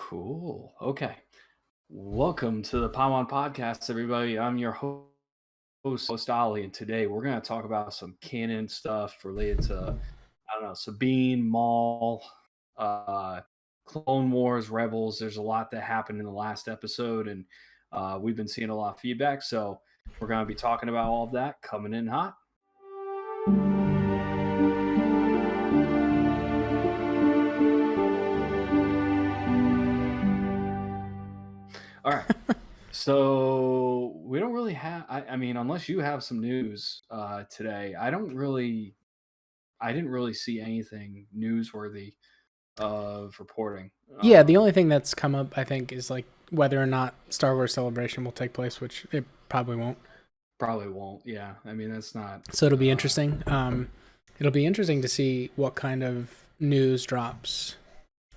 Cool. Okay. Welcome to the Podawan podcast, everybody. I'm your host Ollie, and today we're going to talk about some canon stuff related to, I don't know, Sabine, Maul, uh, Clone Wars, Rebels. There's a lot that happened in the last episode, and we've been seeing a lot of feedback. So we're going to be talking about all of that coming in hot. All right. So we don't really have. I mean, unless you have some news today, I didn't really see anything newsworthy of reporting. Yeah, the only thing that's come up, I think, is like whether or not Star Wars Celebration will take place, which it probably won't. Probably won't. Yeah, I mean that's not. So it'll be interesting. It'll be interesting to see what kind of news drops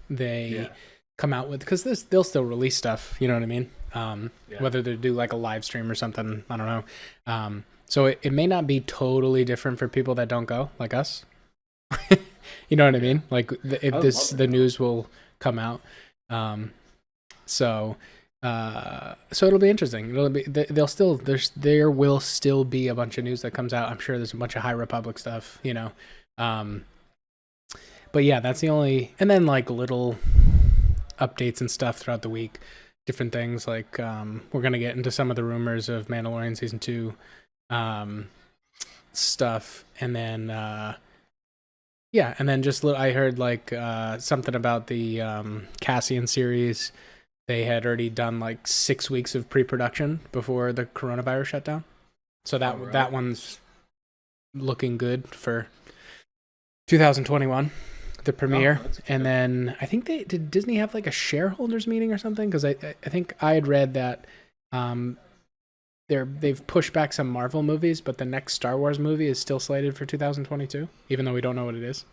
they come out with, because they'll still release stuff. You know what I mean? Whether they do like a live stream or something, I don't know. So it may not be totally different for people that don't go, like us. You know what I mean? Like the news will come out. So it'll be interesting. There will still be a bunch of news that comes out. I'm sure there's a bunch of High Republic stuff, you know. But yeah, that's the only, and then like little updates and stuff throughout the week, different things like we're gonna get into some of the rumors of Mandalorian season 2 stuff, and then and then just I heard like something about the Cassian series. They had already done like 6 weeks of pre-production before the coronavirus shutdown, so that one's looking good for 2021, the premiere. And then I think did Disney have like a shareholders meeting or something, because I think I had read that they've pushed back some Marvel movies, but the next Star Wars movie is still slated for 2022, even though we don't know what it is.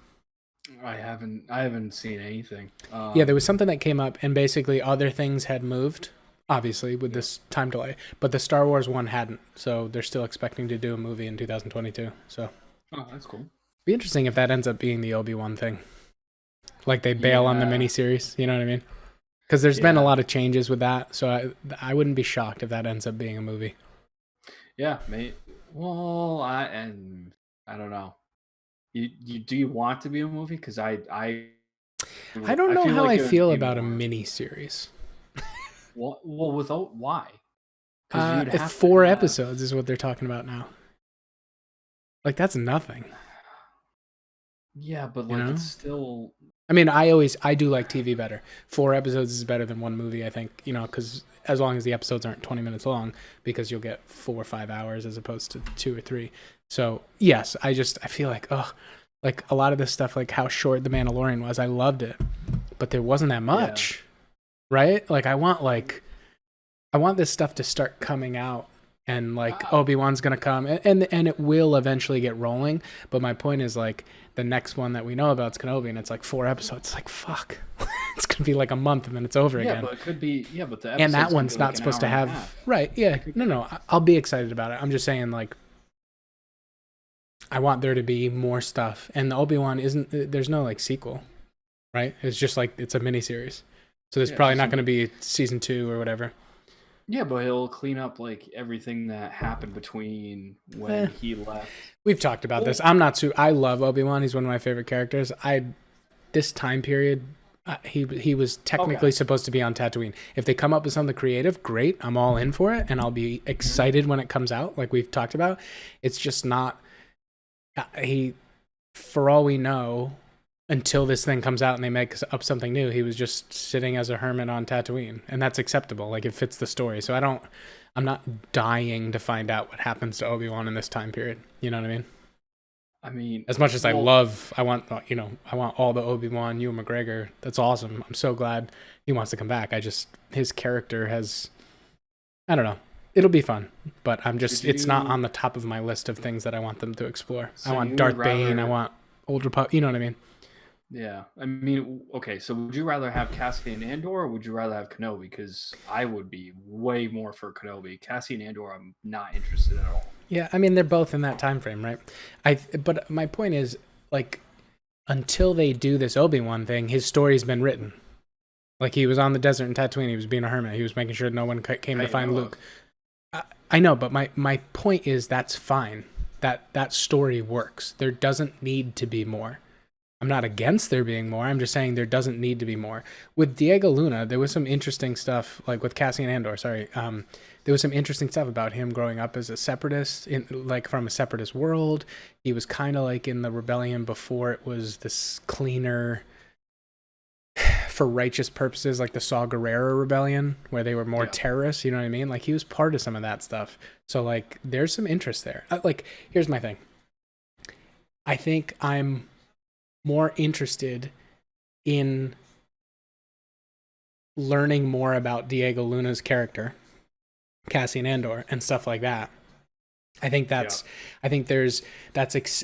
I haven't seen anything. Yeah, there was something that came up, and basically other things had moved, obviously, with this time delay, but the Star Wars one hadn't, so they're still expecting to do a movie in 2022. So, oh, that's cool. Be interesting if that ends up being the Obi-Wan thing. Like they bail on the miniseries, you know what I mean? Because there's been a lot of changes with that, so I wouldn't be shocked if that ends up being a movie. Yeah, mate. Well, I don't know. Do you want to be a movie? Because I don't know how I feel about a mini series. Well, without why? If 4 episodes is what they're talking about now. Like that's nothing. Yeah, but like it's still. I mean, I do like TV better. 4 episodes is better than 1 movie, I think. You know, because as long as the episodes aren't 20 minutes long, because you'll get 4 or 5 hours as opposed to 2 or 3. So yes, I feel like like a lot of this stuff, like how short The Mandalorian was, I loved it, but there wasn't that much, right? Like I want this stuff to start coming out, and like Obi-Wan's gonna come, and it will eventually get rolling. But my point is like the next one that we know about is Kenobi, and it's like 4 episodes. It's like fuck, it's gonna be like a month and then it's over again. Yeah, but it could be. Yeah, but the and that one's not supposed to have right. Yeah, no, I'll be excited about it. I'm just saying like. I want there to be more stuff, and the Obi-Wan there's no like sequel, right? It's just like it's a miniseries, so there's probably not going to be season 2 or whatever. Yeah, but he'll clean up like everything that happened between when he left. We've talked about this. I love Obi-Wan. He's one of my favorite characters. This time period, he was technically supposed to be on Tatooine. If they come up with something creative, great. I'm all in for it, and I'll be excited when it comes out, like we've talked about. It's just not. For all we know, until this thing comes out and they make up something new, he was just sitting as a hermit on Tatooine, and that's acceptable. Like it fits the story. So I'm not dying to find out what happens to Obi-Wan in this time period. You know what I mean? I mean, as much as I want all the Obi-Wan, Ewan McGregor. That's awesome. I'm so glad he wants to come back. His character has, I don't know. It'll be fun, but it's not on the top of my list of things that I want them to explore. So I want Darth Bane, I want Old Republic, you know what I mean? Yeah. I mean, okay, so would you rather have Cassian Andor, or would you rather have Kenobi? Because I would be way more for Kenobi. Cassian Andor, I'm not interested at all. Yeah, I mean, they're both in that time frame, right? But my point is, like, until they do this Obi-Wan thing, his story's been written. Like he was on the desert in Tatooine. He was being a hermit. He was making sure no one came to I find know of. Luke. I know, but my point is that's fine. That story works. There doesn't need to be more. I'm not against there being more. I'm just saying there doesn't need to be more. With Diego Luna, there was some interesting stuff, like with Cassian Andor. Sorry, there was some interesting stuff about him growing up as a separatist, like from a separatist world. He was kind of like in the rebellion before it was this cleaner, for righteous purposes, like the Saw Gerrera rebellion, where they were more Yeah. terrorists. You know what I mean? Like he was part of some of that stuff. So like, there's some interest there. Like, here's my thing. I think I'm more interested in learning more about Diego Luna's character, Cassian Andor, and stuff like that. I think Yeah.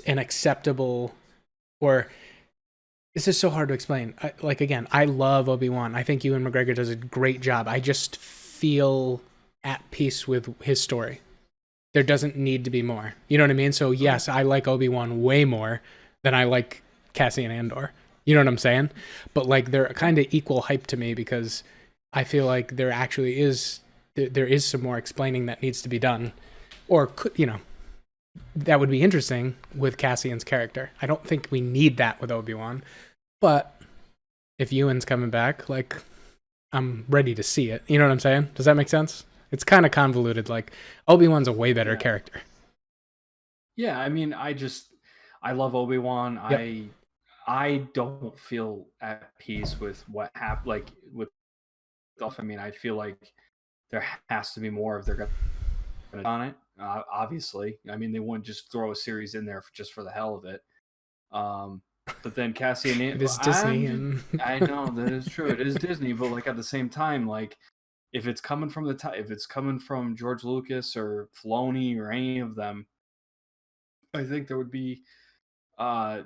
an acceptable, or this is so hard to explain. Again, I love Obi-Wan. I think Ewan McGregor does a great job. I just feel at peace with his story. There doesn't need to be more. You know what I mean? So yes, I like Obi-Wan way more than I like Cassian Andor. You know what I'm saying? But like they're kind of equal hype to me because I feel like there is some more explaining that needs to be done, or could that would be interesting with Cassian's character. I don't think we need that with Obi-Wan, but if Ewan's coming back, like I'm ready to see it. You know what I'm saying? Does that make sense? It's kind of convoluted. Like Obi-Wan's a way better Yeah. character. Yeah. I mean, I love Obi-Wan. Yep. I don't feel at peace with what happened, like with stuff. I mean, I feel like there has to be more if they're going to on it. Obviously, I mean, they wouldn't just throw a series in there just for the hell of it. Um, but then It is Disney, and I know that is true. It is Disney, but like at the same time, like if it's coming from if it's coming from George Lucas or Filoni or any of them, I think there would be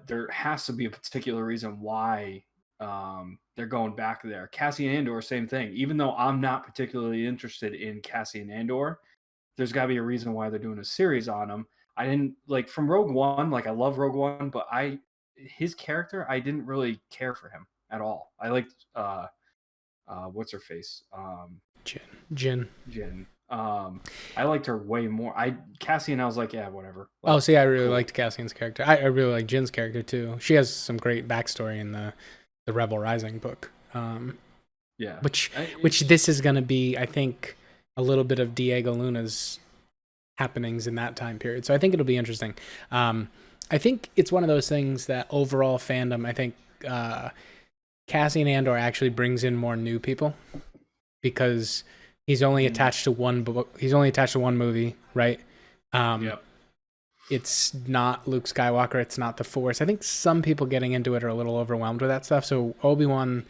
there has to be a particular reason why they're going back there. Cassian Andor, same thing. Even though I'm not particularly interested in Cassian Andor, there's got to be a reason why they're doing a series on him. I didn't like from Rogue One. Like I love Rogue One, but his character I didn't really care for him at all. I liked what's her face Jin. Jin. I liked her way more. Cassian I was like yeah whatever. Oh, Like see, I really cool. liked Cassian's character. I really like Jin's character too. She has some great backstory in the Rebel Rising book. Yeah. Which this is going to be, I think, a little bit of Diego Luna's happenings in that time period. So I think it'll be interesting. I think it's one of those things that overall fandom, I think Cassian Andor actually brings in more new people because he's only attached to one book. He's only attached to one movie, right? Yep. It's not Luke Skywalker. It's not the Force. I think some people getting into it are a little overwhelmed with that stuff. So Obi-Wan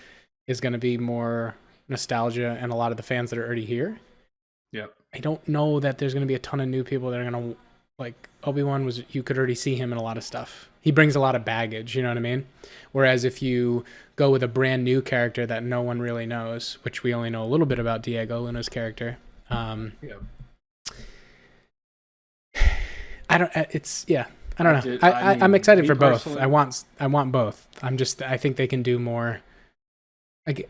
is going to be more nostalgia and a lot of the fans that are already here. Yep. I don't know that there's going to be a ton of new people that are going to like Obi-Wan was. You could already see him in a lot of stuff. He brings a lot of baggage. You know what I mean? Whereas if you go with a brand new character that no one really knows, which we only know a little bit about Diego Luna's character. Yep. I don't. It's yeah. I don't know. I I'm mean, excited me for both. personally- I want both. I think they can do more. Like the I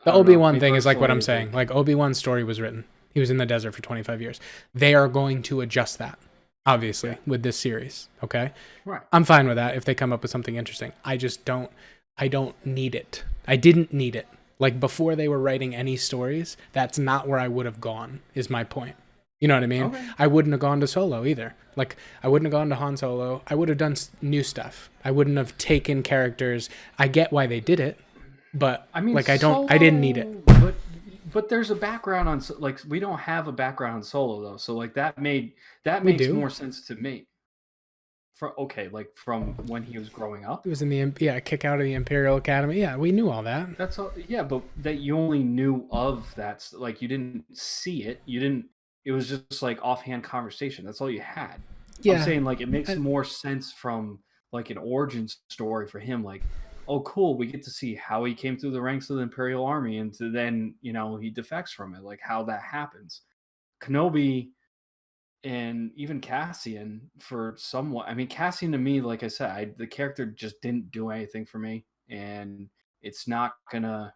don't know, Obi-Wan me thing is like what I'm personally, saying. Like Obi-Wan's story was written. He was in the desert for 25 years. They are going to adjust that, obviously, with this series. Okay, right. I'm fine with that if they come up with something interesting. I just don't. I don't need it. I didn't need it. Like before they were writing any stories, that's not where I would have gone. Is my point. You know what I mean? Okay. I wouldn't have gone to Solo either. Like, I wouldn't have gone to Han Solo. I would have done new stuff. I wouldn't have taken characters. I get why they did it, but I mean, like, I Solo, didn't need it. But there's a background on like we don't have a background on Solo though, so like that We makes do. more sense to me. Like from when he was growing up. It was in the kick out of the Imperial Academy. Yeah, we knew all that. That's all. Yeah, but that you only knew of that. Like you didn't see it. You didn't. It was just like offhand conversation. That's all you had. Yeah, I'm saying like it makes more sense from like an origin story for him. Like, oh, cool, we get to see how he came through the ranks of the Imperial Army, and then he defects from it. Like how that happens. Kenobi and even Cassian for somewhat. I mean, Cassian to me, like I said, the character just didn't do anything for me, and it's not gonna.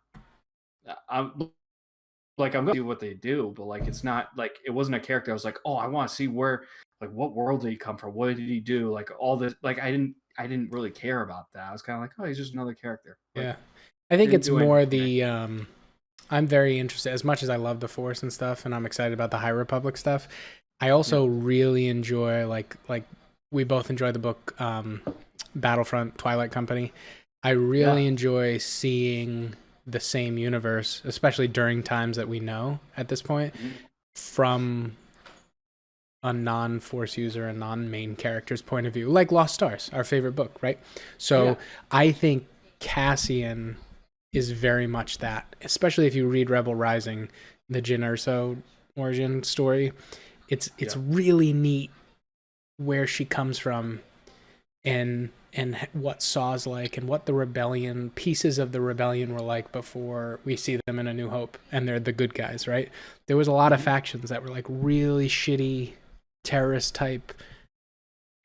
I'm like I'm gonna see what they do, but like it's not like it wasn't a character. I was like, oh, I want to see where like what world did he come from? What did he do? Like all this. Like I didn't really care about that. I was kind of like, oh, he's just another character. Like Yeah. I think didn't it's do anything more for me. the I'm very interested, as much as I love the Force and stuff, and I'm excited about the High Republic stuff. I Yeah, also really enjoy like we both enjoy the book Battlefront Twilight Company. I yeah, really enjoy seeing the same universe, especially during times that we know at this point, mhm, from a non-Force user, a non-main character's point of view, like Lost Stars, our favorite book, right? yeah. So I think Cassian is very much that, especially if you read Rebel Rising, the Jyn Erso origin story. It's Yeah. really neat where she comes from, and what Saw's like, and what the rebellion pieces of the rebellion were like before we see them in A New Hope, and they're the good guys, right? There was a lot of Hmm. factions that were like really shitty terrorist type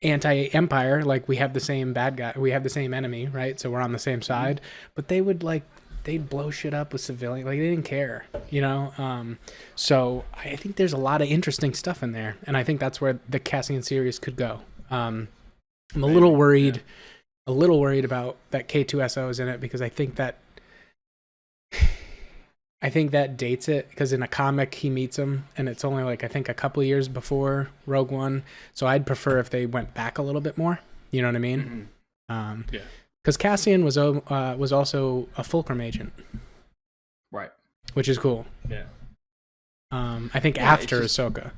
anti-empire, like we have the same bad guy, we have the same enemy, right? So we're on the same Hmm. side, but they'd blow shit up with civilian, like they didn't care, you know. So I think there's a lot of interesting stuff in there, and I think that's where the Cassian series could go. I'm Maybe. Yeah. a little worried about that K2SO is in it, because I think that dates it, because in a comic he meets him and it's only like I think a couple of years before Rogue One. So I'd prefer if they went back a little bit more. You know what I mean? Hmm. Um, Yeah. because Cassian was also a Fulcrum agent, Right. which is cool. Yeah. I think Yeah. It's after just Ahsoka,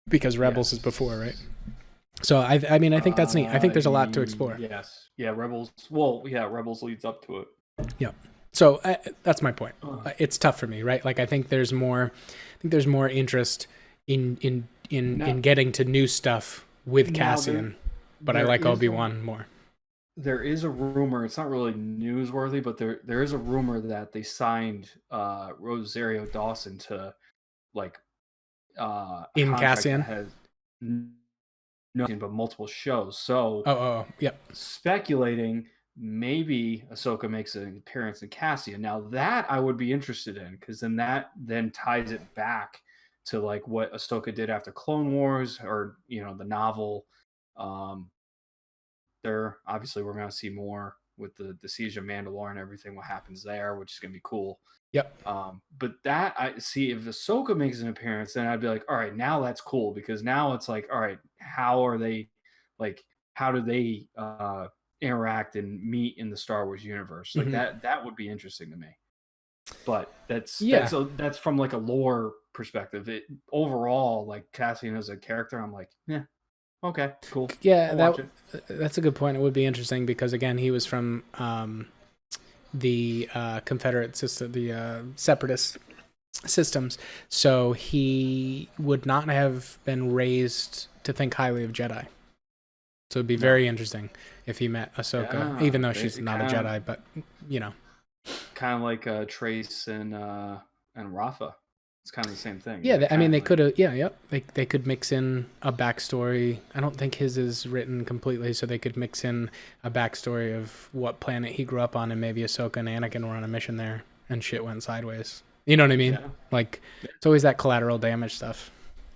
because Rebels is before, right? yes. So I mean I think that's neat. I think there's a lot to explore. Yes. Yeah. Rebels. Well, yeah. Rebels leads up to it. Yeah. So that's my point. Uh, It's tough for me, right? Like I think there's more. I think there's more interest in now, getting to new stuff with now there Cassian, but I there like is Obi a Wan more. there is a rumor. It's not really newsworthy, but there is a rumor that they signed Rosario Dawson to like a In contract that Cassian. has no, but multiple shows. So Yep. speculating maybe Ahsoka makes an appearance in Cassian. Now that I would be interested in, because then that then ties it back to like what Ahsoka did after Clone Wars, or the novel. Um, there obviously we're going to see more with the Siege of Mandalore and everything. What happens there, which is going to be cool. Yep. But that I see if Ahsoka makes an appearance, then I'd be like, all right, now that's cool, because now it's like, all right, how are they, like, how do they interact and meet in the Star Wars universe? Like Hmm. that would be interesting to me. But that's Yeah. that's a, that's from like a lore perspective. It overall, like Cassian as a character, I'm like, yeah, okay, cool, Yeah. I'll watch it. That's a good point. It would be interesting because again, he was from the Confederate system, the Separatist systems, so he would not have been raised to think highly of Jedi. So it'd be No, very interesting if he met Ahsoka, yeah, even though they she's it not a kind of Jedi, but you know. kind of like Trace and Rafa. It's kind of the same thing. Yeah, They're I mean, kind of they like could have. Yeah, yep. They could mix in a backstory. I don't think his is written completely, so they could mix in a backstory of what planet he grew up on, and maybe Ahsoka and Anakin were on a mission there, and shit went sideways. You know what I mean? yeah, Like, it's always that collateral damage stuff.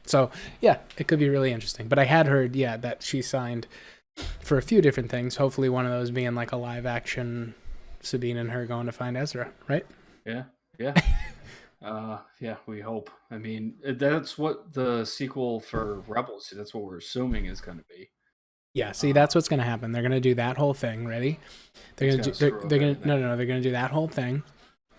So yeah, it could be really interesting. But I had heard, yeah, that she signed for a few different things. Hopefully, one of those being like a live action Sabine and her going to find Ezra, right? yeah, yeah. Yeah, we hope. I mean, that's what the sequel for Rebels. That's what we're assuming is going to be. Yeah, see, Uh, that's what's gonna happen. They're gonna do that whole thing. Ready? it's going to screw up They're gonna everything. no, they're gonna do that whole thing.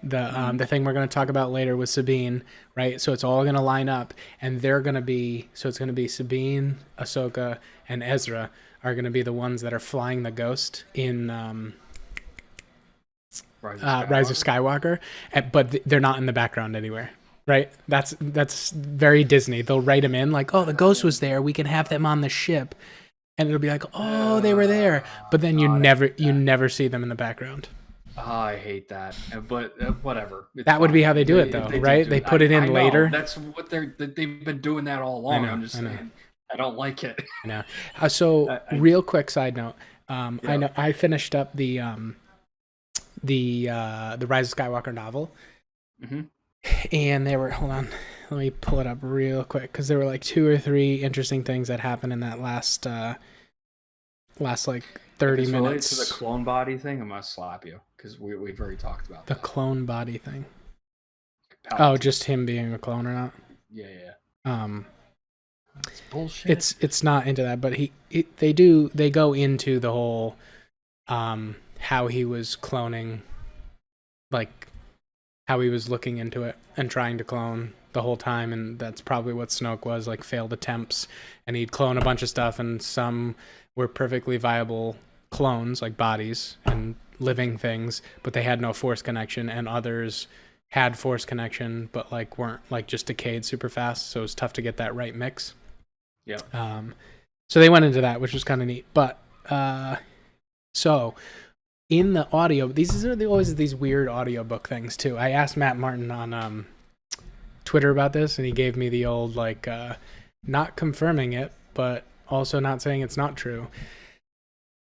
Hmm. The thing we're gonna talk about later with Sabine, right? So it's all gonna line up, and they're gonna be so it's gonna be Sabine, Ahsoka, and Ezra are gonna be the ones that are flying the Ghost in Rise of Rise of Skywalker. Skywalker, but they're not in the background anywhere. Right? That's very Disney. They'll write them in like, oh, the Ghost was there. We can have them on the ship, and it'll be like, oh, they were there, but then God, I hate you that. never see them in the background. I hate that. But whatever. It's That would be fine how they if do they it, if though, they do right? do They it. put it I in know later. that's what they've been doing that all I along. know, I'm just I know, saying, I don't like it. I know. So, I real quick side note, I yeah. know I finished up the Rise of Skywalker novel. Mm-hmm. And there were, hold on, let me pull it up real quick, because there were like 2 or 3 interesting things that happened in that last like 30 minutes. Related to the clone body thing, I'm gonna slap you because we've already talked about the that. clone body thing. Palpatine. Oh, just him being a clone or not? Yeah. It's bullshit. It's not into that, but they go into the whole how he was cloning, like how he was looking into it and trying to clone the whole time, and that's probably what Snoke was, like failed attempts, and he'd clone a bunch of stuff, and some were perfectly viable clones, like bodies and living things, but they had no force connection, and others had force connection but like weren't, like just decayed super fast, so it was tough to get that right mix. Yeah. So they went into that, which was kind of neat. But so in the audio, these are always these weird audiobook things too. I asked Matt Martin on Twitter about this, and he gave me the old like not confirming it, but also not saying it's not true.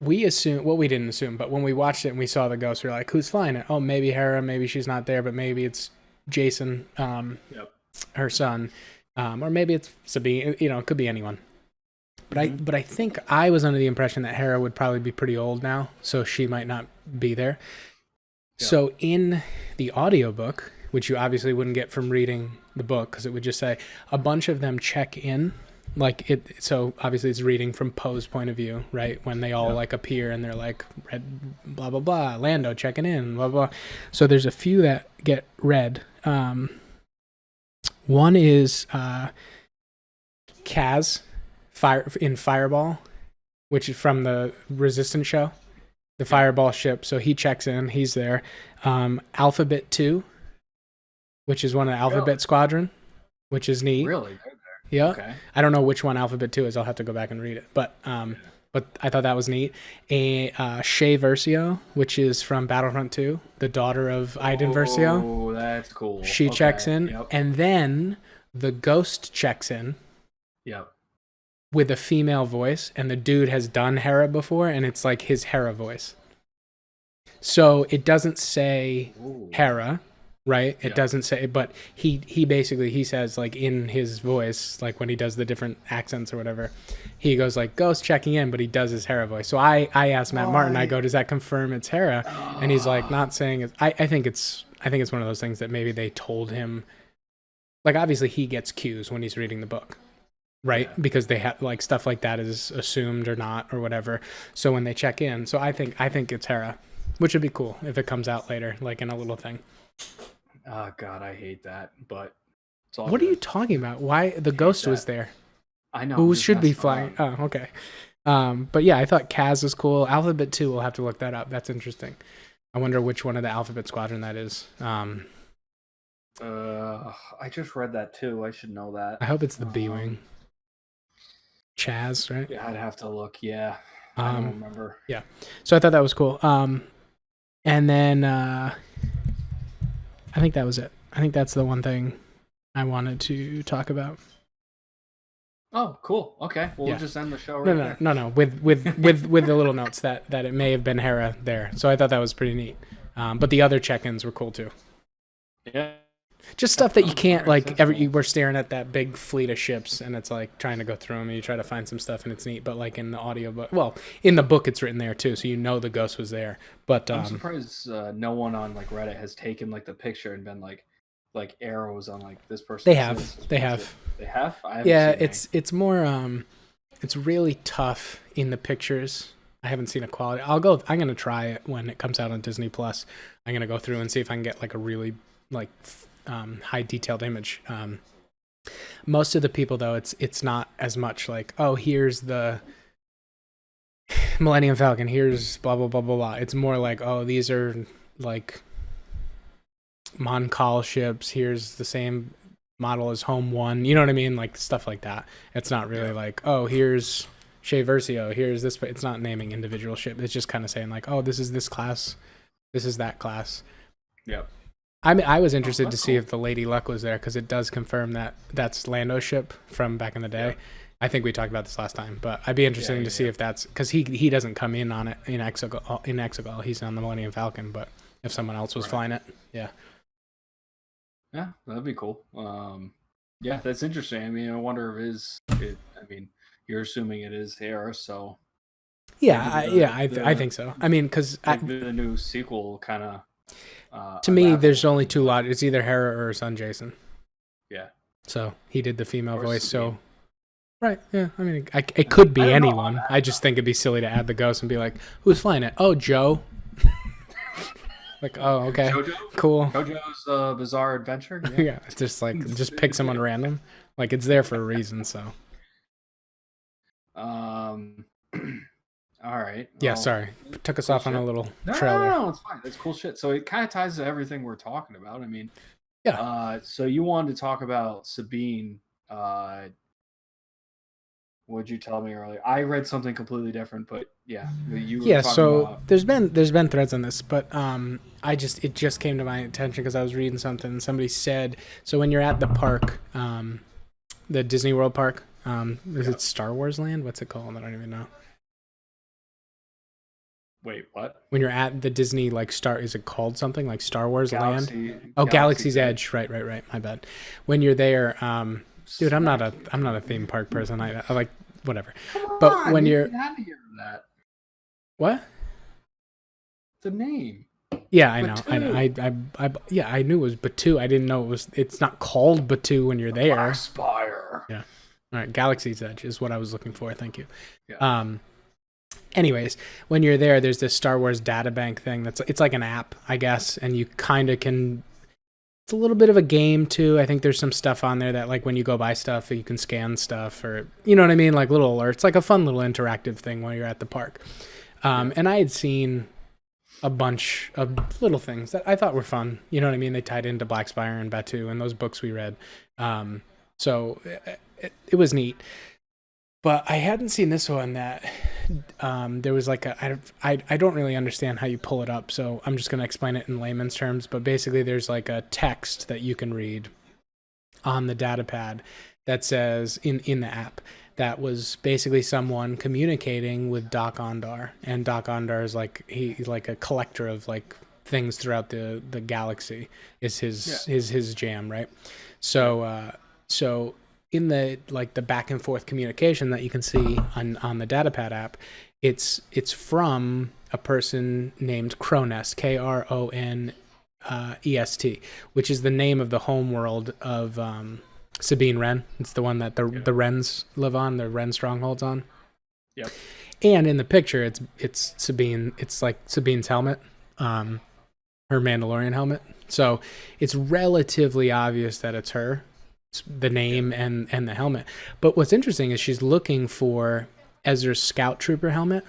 We didn't assume, but when we watched it and we saw the ghost, we were like, who's flying it? Oh, maybe Hera, maybe she's not there, but maybe it's Jason, her son, or maybe it's Sabine, it could be anyone. But I think I was under the impression that Hera would probably be pretty old now, so she might not be there. Yeah. So in the audiobook, which you obviously wouldn't get from reading the book, because it would just say a bunch of them check in, like it. So obviously it's reading from Poe's point of view, right? When they all like appear and they're like, read, blah blah blah, Lando checking in, blah blah. So there's a few that get read. One is Kaz in Fireball, which is from the Resistance show, the Fireball ship. So he checks in, he's there. Alphabet 2, which is one of the Alphabet Squadron, which is neat. Really? Yeah. Okay. I don't know which one Alphabet 2 is. I'll have to go back and read it. But I thought that was neat. Shay Versio, which is from Battlefront 2, the daughter of Iden Versio. Oh, that's cool. She checks in, and then the ghost checks in. Yep. With a female voice, and the dude has done Hera before, and it's like his Hera voice. So it doesn't say Hera, right? It doesn't say, but he basically says, like, in his voice, like when he does the different accents or whatever, he goes like ghost checking in, but he does his Hera voice. So I asked Matt Martin, I go, does that confirm it's Hera? And he's like, not saying it. I think it's one of those things that maybe they told him, like, obviously he gets cues when he's reading the book. Right, because they have like stuff like that is assumed or not or whatever. So when they check in, so I think it's Hera, which would be cool if it comes out later, like in a little thing. Oh God, I hate that. But it's all what good. Are you talking about? Why the ghost was there? I know. Who should be flying? Oh, okay. But yeah, I thought Kaz was cool. Alphabet 2, we'll have to look that up. That's interesting. I wonder which one of the Alphabet Squadron that is. I just read that too. I should know that. I hope it's the B-Wing. Chaz, right? Yeah, I'd have to look. Yeah, I don't remember. Yeah, so I thought that was cool. And then I think that was it. I think that's the one thing I wanted to talk about. Oh, cool. Okay, we'll just end the show right there. No. With the little notes that it may have been Hera there. So I thought that was pretty neat. But the other check-ins were cool too. Yeah. Just stuff that you can't, like, we're staring at that big fleet of ships, and it's like trying to go through them, and you try to find some stuff, and it's neat. But like in the audiobook, well, in the book, it's written there too, so you know the ghost was there. But I'm surprised no one on like Reddit has taken like the picture and been like arrows on like this person. They have. They have. It's more. It's really tough in the pictures. I haven't seen a quality. I'm gonna try it when it comes out on Disney Plus. I'm gonna go through and see if I can get like a really like high detailed image. Most of the people though, it's not as much like, oh, here's the Millennium Falcon, here's blah blah blah blah blah. It's more like, oh, these are like Mon Cal ships, here's the same model as Home One, you know what I mean, like stuff like that. It's not really like, oh, here's Shay Versio, here's this. It's not naming individual ship. It's just kind of saying like, oh, this is this class, this is that class. Yep. I mean, I was interested to see if the Lady Luck was there, because it does confirm that that's Lando's ship from back in the day. Yeah. I think we talked about this last time, but I'd be interested to see if that's, because he doesn't come in on it in Exegol. He's on the Millennium Falcon, but if someone else was flying it. Yeah. Yeah, that'd be cool. Yeah, that's interesting. I mean, I wonder if it. I mean, you're assuming it is here, so Yeah, I think so. I mean, because maybe the new sequel kind of. To me, there's only two logic. It's either Hera or her son Jason. Yeah. So he did the female voice. Sabine. So, right, yeah. I mean, it could be anyone. I just think it'd be silly to add the ghost and be like, "Who's flying it? Oh, Joe." Like, oh, okay, cool. JoJo's Bizarre Adventure. Yeah, it's just pick someone random. Like it's there for a reason. So. All right. Yeah, well, sorry. Took us off on a little trailer. No, it's fine. That's cool shit. So it kind of ties to everything we're talking about. I mean, yeah. So you wanted to talk about Sabine. What'd you tell me earlier? I read something completely different, but yeah, you were talking about... there's been threads on this, but it just came to my attention because I was reading something and somebody said, so when you're at the park, the Disney World park, is it Star Wars Land? What's it called? I don't even know. Wait, what? When you're at the Disney is it called something like Star Wars Land? Oh, Galaxy's Edge. Right. My bad. When you're there, dude, I'm not a theme park person. I like whatever. But when you're had to hear that. What? The name. Yeah, I know. I knew it was Batuu. I didn't know it's not called Batuu when you're there. Black Spire. Yeah. All right, Galaxy's Edge is what I was looking for. Thank you. Yeah. Anyways, when you're there, there's this Star Wars data bank thing it's like an app, I guess, and you kind of can. It's a little bit of a game too. I think there's some stuff on there that like when you go buy stuff, you can scan stuff or you know what I mean, like little alerts, like a fun little interactive thing while you're at the park. And I had seen a bunch of little things that I thought were fun. You know what I mean? They tied into Black Spire and Batuu and those books we read. So it was neat. But I hadn't seen this one that there was like I don't really understand how you pull it up, so I'm just going to explain it in layman's terms. But basically there's like a text that you can read on the data pad that says in the app that was basically someone communicating with Doc Ondar. And Doc Ondar is he's like a collector of like things throughout the galaxy is his jam, right? So in the the back and forth communication that you can see on the datapad app, it's from a person named Kronest, Kronest, which is the name of the home world of Sabine Wren. It's the one that the Wrens live on, the Wren strongholds on. Yep. And in the picture, it's Sabine. It's like Sabine's helmet, her Mandalorian helmet. So it's relatively obvious that it's her. The name and the helmet. But what's interesting is she's looking for Ezra's scout trooper helmet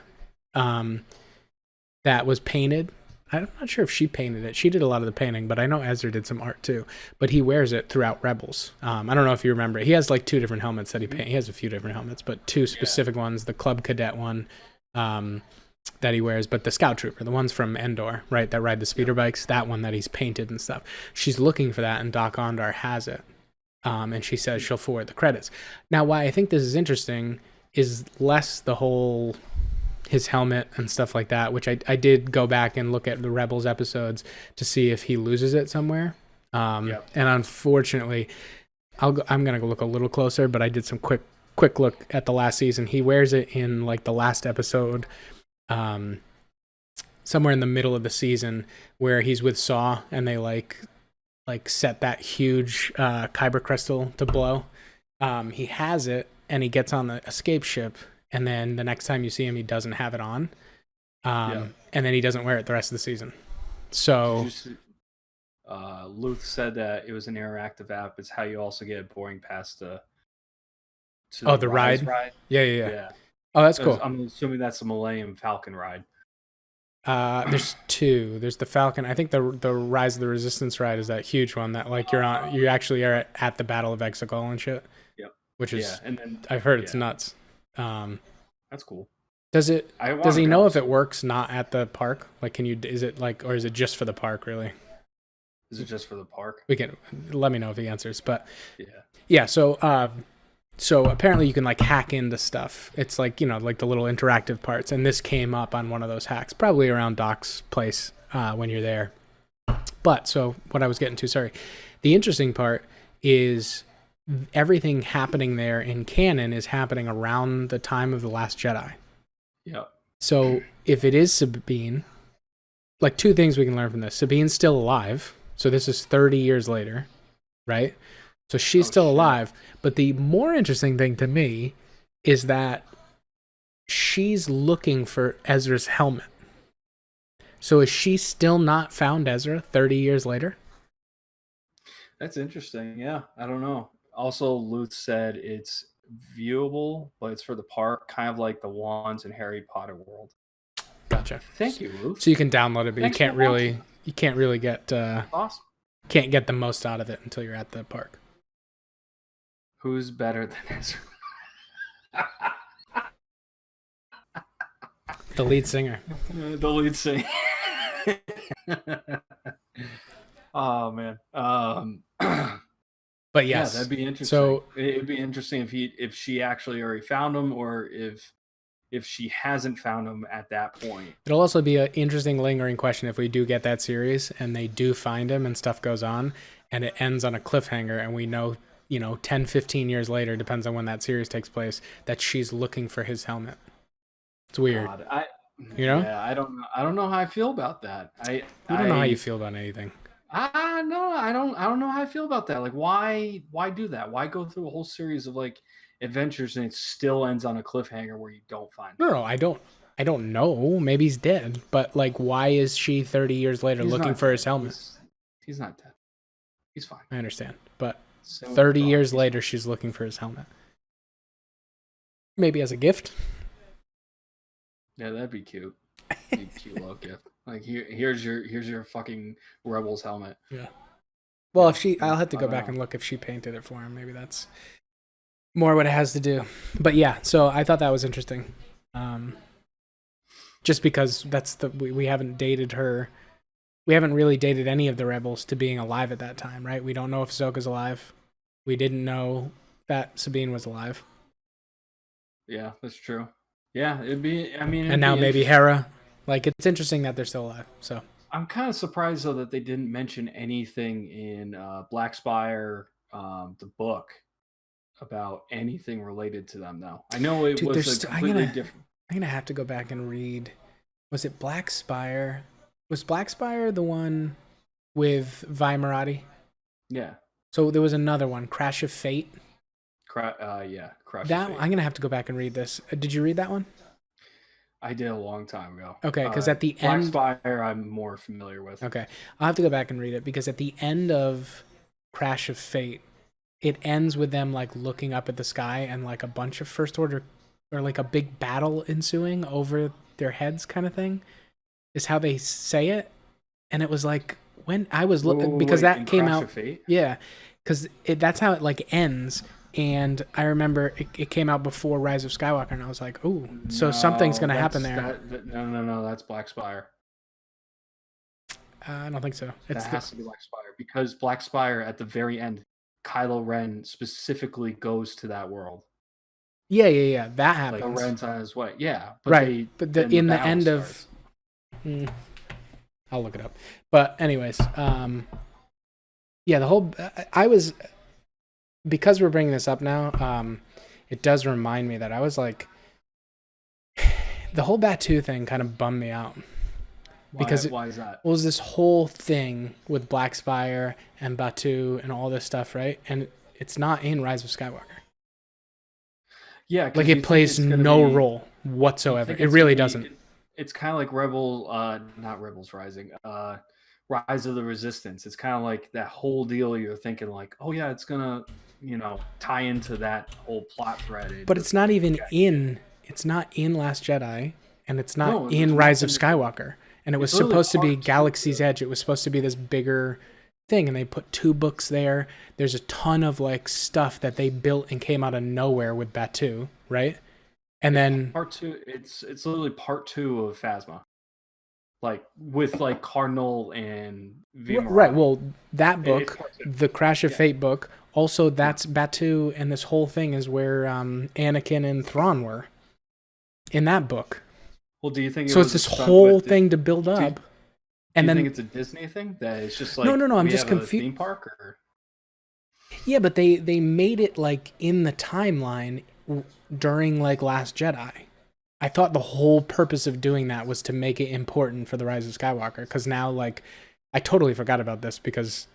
that was painted. I'm not sure if she painted it. She did a lot of the painting, but I know Ezra did some art too. But he wears it throughout Rebels. I don't know if you remember. He has like two different helmets that he painted. He has a few different helmets, but two specific ones. The Club Cadet one that he wears, but the scout trooper, the ones from Endor, right, that ride the speeder bikes, that one that he's painted and stuff. She's looking for that, and Doc Ondar has it. And she says she'll forward the credits. Now, why I think this is interesting is less the whole his helmet and stuff like that, which I did go back and look at the Rebels episodes to see if he loses it somewhere. And unfortunately, I'm going to go look a little closer, but I did some quick look at the last season. He wears it in like the last episode, somewhere in the middle of the season where he's with Saw and they like set that huge kyber crystal to blow. He has it and he gets on the escape ship, and then the next time you see him he doesn't have it on, and then he doesn't wear it the rest of the season. So Luth said that it was an interactive app. It's how you also get boarding past the ride. Yeah. Oh, that's cool. I'm assuming that's the Millennium Falcon ride. There's two. There's the Falcon. I think the Rise of the Resistance ride is that huge one that like you're on. You actually are at the Battle of Exegol and shit. Yep. Which is, and then I've heard it's nuts. That's cool. Does he know if it works not at the park? Like, is it like, or is it just for the park? Really? Is it just for the park? Let me know if he answers. But yeah. So apparently you can like hack into stuff. It's like, like the little interactive parts. And this came up on one of those hacks, probably around Doc's place when you're there. But so what I was getting to, sorry. The interesting part is everything happening there in canon is happening around the time of The Last Jedi. Yeah. So if it is Sabine, like two things we can learn from this. Sabine's still alive. So this is 30 years later, right? So she's still alive. But the more interesting thing to me is that she's looking for Ezra's helmet. So is she still not found Ezra 30 years later? That's interesting. Yeah, I don't know. Also, Luth said it's viewable, but it's for the park, kind of like the wands in Harry Potter world. Gotcha. Thank you, Luth. So you can download it, but Thanks you can't really get awesome. Can't get the most out of it until you're at the park. Who's better than Ezra? The lead singer. The lead singer. Oh man. But yes, yeah, that'd be interesting. So it'd be interesting if she actually already found him, or if she hasn't found him at that point. It'll also be an interesting lingering question if we do get that series and they do find him and stuff goes on and it ends on a cliffhanger and we know, 10, 15 years later, depends on when that series takes place, that she's looking for his helmet. It's weird. God, Yeah, I don't know how I feel about that. I don't know how you feel about anything. No, I don't know how I feel about that. Like, why do that? Why go through a whole series of like adventures and it still ends on a cliffhanger where you don't find him? No, I don't know. Maybe he's dead, but like, why is she 30 years later looking for his helmet? He's not dead. He's fine. I understand, but 30 years later, she's looking for his helmet. Maybe as a gift. Yeah, that'd be cute. Cute little gift. Like here's your fucking Rebels helmet. Yeah. Well, I'll have to go back and look if she painted it for him. Maybe that's more what it has to do. But yeah, so I thought that was interesting. Just because we haven't dated her. We haven't really dated any of the Rebels to being alive at that time, right? We don't know if Ahsoka's alive. We didn't know that Sabine was alive. Yeah, that's true. Yeah, it'd be. And now maybe Hera. Like, it's interesting that they're still alive. So I'm kind of surprised though that they didn't mention anything in Black Spire, the book, about anything related to them. Though I know it was completely different. I'm gonna have to go back and read. Was it Black Spire? Was Black Spire the one with Vi Marati? Yeah. So there was another one, Crash of Fate. Crash of Fate. I'm gonna have to go back and read this. Did you read that one? I did a long time ago. Okay, because at the Black end, Spire I'm more familiar with. Okay, I'll have to go back and read it because at the end of Crash of Fate, it ends with them like looking up at the sky and like a bunch of First Order or like a big battle ensuing over their heads, kind of thing, is how they say it. And it was like when I was looking because that came out. Yeah, because that's how it like ends. And I remember it came out before Rise of Skywalker, and I was like, "Oh, so something's going to happen there." No, that's Black Spire. I don't think so. That has to be Black Spire because Black Spire at the very end, Kylo Ren specifically goes to that world. Yeah. That happens. Like Ren's on his way. Yeah, but right. But in the end starts. I'll look it up. But anyways, yeah, the whole because we're bringing this up now, it does remind me that I was like, the whole Batuu thing kind of bummed me out. Why is that? Well, it was this whole thing with Black Spire and Batuu and all this stuff, right? And it's not in Rise of Skywalker. Yeah, like it plays no role whatsoever. It really doesn't. It's kind of like not Rebels Rising, Rise of the Resistance. It's kind of like that whole deal. You're thinking like, oh yeah, it's gonna, tie into that whole plot thread. But it's not even in. It's not in Last Jedi, and it's not in Rise of Skywalker. And it was supposed to be Galaxy's Edge. It was supposed to be this bigger thing, and they put 2 books there. There's a ton of like stuff that they built and came out of nowhere with Batuu, right? And then part 2, it's literally part 2 of Phasma, like with like Cardinal and Vimara. Right. Well, that book, the Crash of Fate book, also that's Batuu, and this whole thing is where Anakin and Thrawn were in that book. Well, do you think so? It's this whole thing to build up, And you then think it's a Disney thing that it's just no, like no, no. I'm we just have a confused. theme park, or Yeah, but they made it like in the timeline during like Last Jedi. I thought the whole purpose of doing that was to make it important for the Rise of Skywalker. Because now, like, I totally forgot about this because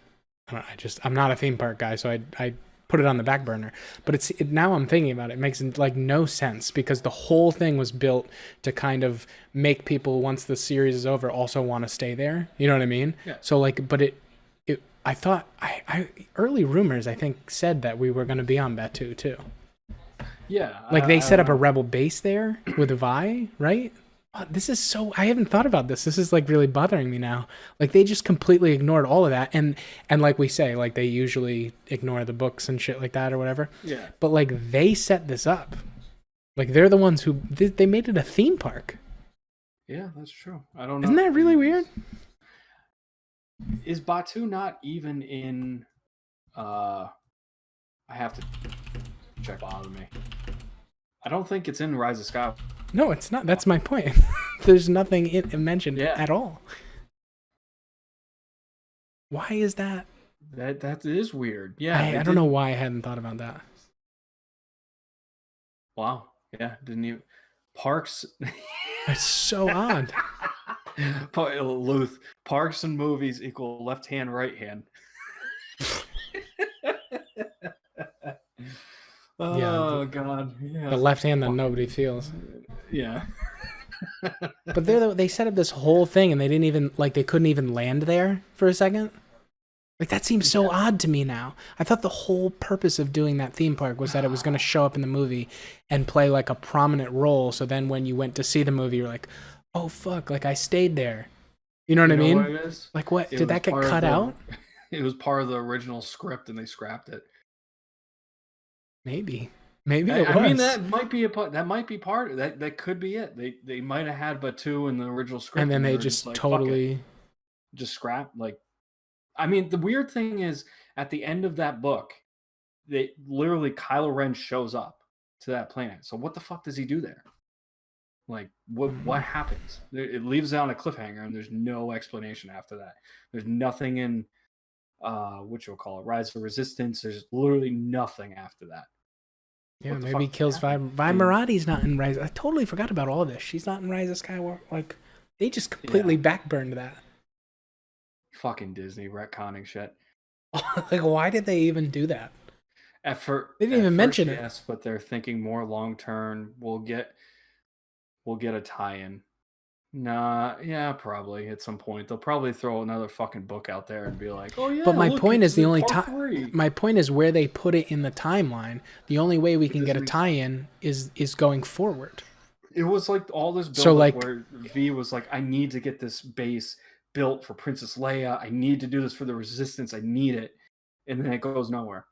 I'm not a theme park guy, so I put it on the back burner. But now I'm thinking about it. It makes like no sense because the whole thing was built to kind of make people, once the series is over, also want to stay there. You know what I mean? yeah, So like, but I thought I early rumors I think said that we were going to be on Batu too. yeah. Like they I set don't up a know. rebel base there with a Vi, right? This is so I haven't thought about this. This is like really bothering me now. Like they just completely ignored all of that, and like we say, like they usually ignore the books and shit like that or whatever. Yeah, But like they set this up. Like they're the ones who they made it a theme park. yeah, that's true. I don't Isn't know. that really weird? Is Batu not even in? I have to check. Bother me. I don't think it's in Rise of Skywalker. No, it's not. That's my point. There's nothing mentioned Yeah, at all. Why is that? that is weird. Yeah, they I don't know didn't. why I hadn't thought about that. Wow. Yeah, didn't even parks. It's so odd. Luth, parks and movies equal left hand, right hand. Yeah, Oh God, the yeah, left hand that nobody fucking feels. yeah. But they set up this whole thing and they didn't even like they couldn't even land there for a second. Like that seems so odd to me now. I thought the whole purpose of doing that theme park was that it was going to show up in the movie and play like a prominent role. So then when you went to see the movie, you're like, oh fuck, like I stayed there. You know what You I know what mean? it is? Like what? It Did was that get part of cut the. out? It was part of the original script, and they scrapped it. Maybe. Maybe it I mean, was. that might be a part. That might be part of that. That could be it. They might have had Batu in the original script, And then and they they were just just like, "Fuck it, totally just scrap." Like, I mean, the weird thing is, at the end of that book, they literally Kylo Ren shows up to that planet. So what the fuck does he do there? Like, what happens? It leaves it on a cliffhanger, and there's no explanation after that. There's nothing in what you'll call it, Rise of Resistance. There's literally nothing after that. yeah, What the maybe fuck he kills Vi. happened? Vi Marati's not in Rise. I totally forgot about all this. She's not in Rise of Skywalker. Like, they just completely backburned that. Fucking Disney retconning shit. Like, why did they even do that? At, They didn't even mention it. yes, but they're thinking more long term. We'll get a tie-in. Nah, yeah, probably at some point they'll probably throw another fucking book out there and be like, "Oh yeah, But my look, point is it's the in only part time. 3." My point is where they put it in the timeline. The only way we can get a Disney's- tie-in is going forward. It was like all this So, build like- up where V was like, "I need to get this base built for Princess Leia. I need to do this for the Resistance. I need it," and then it goes nowhere.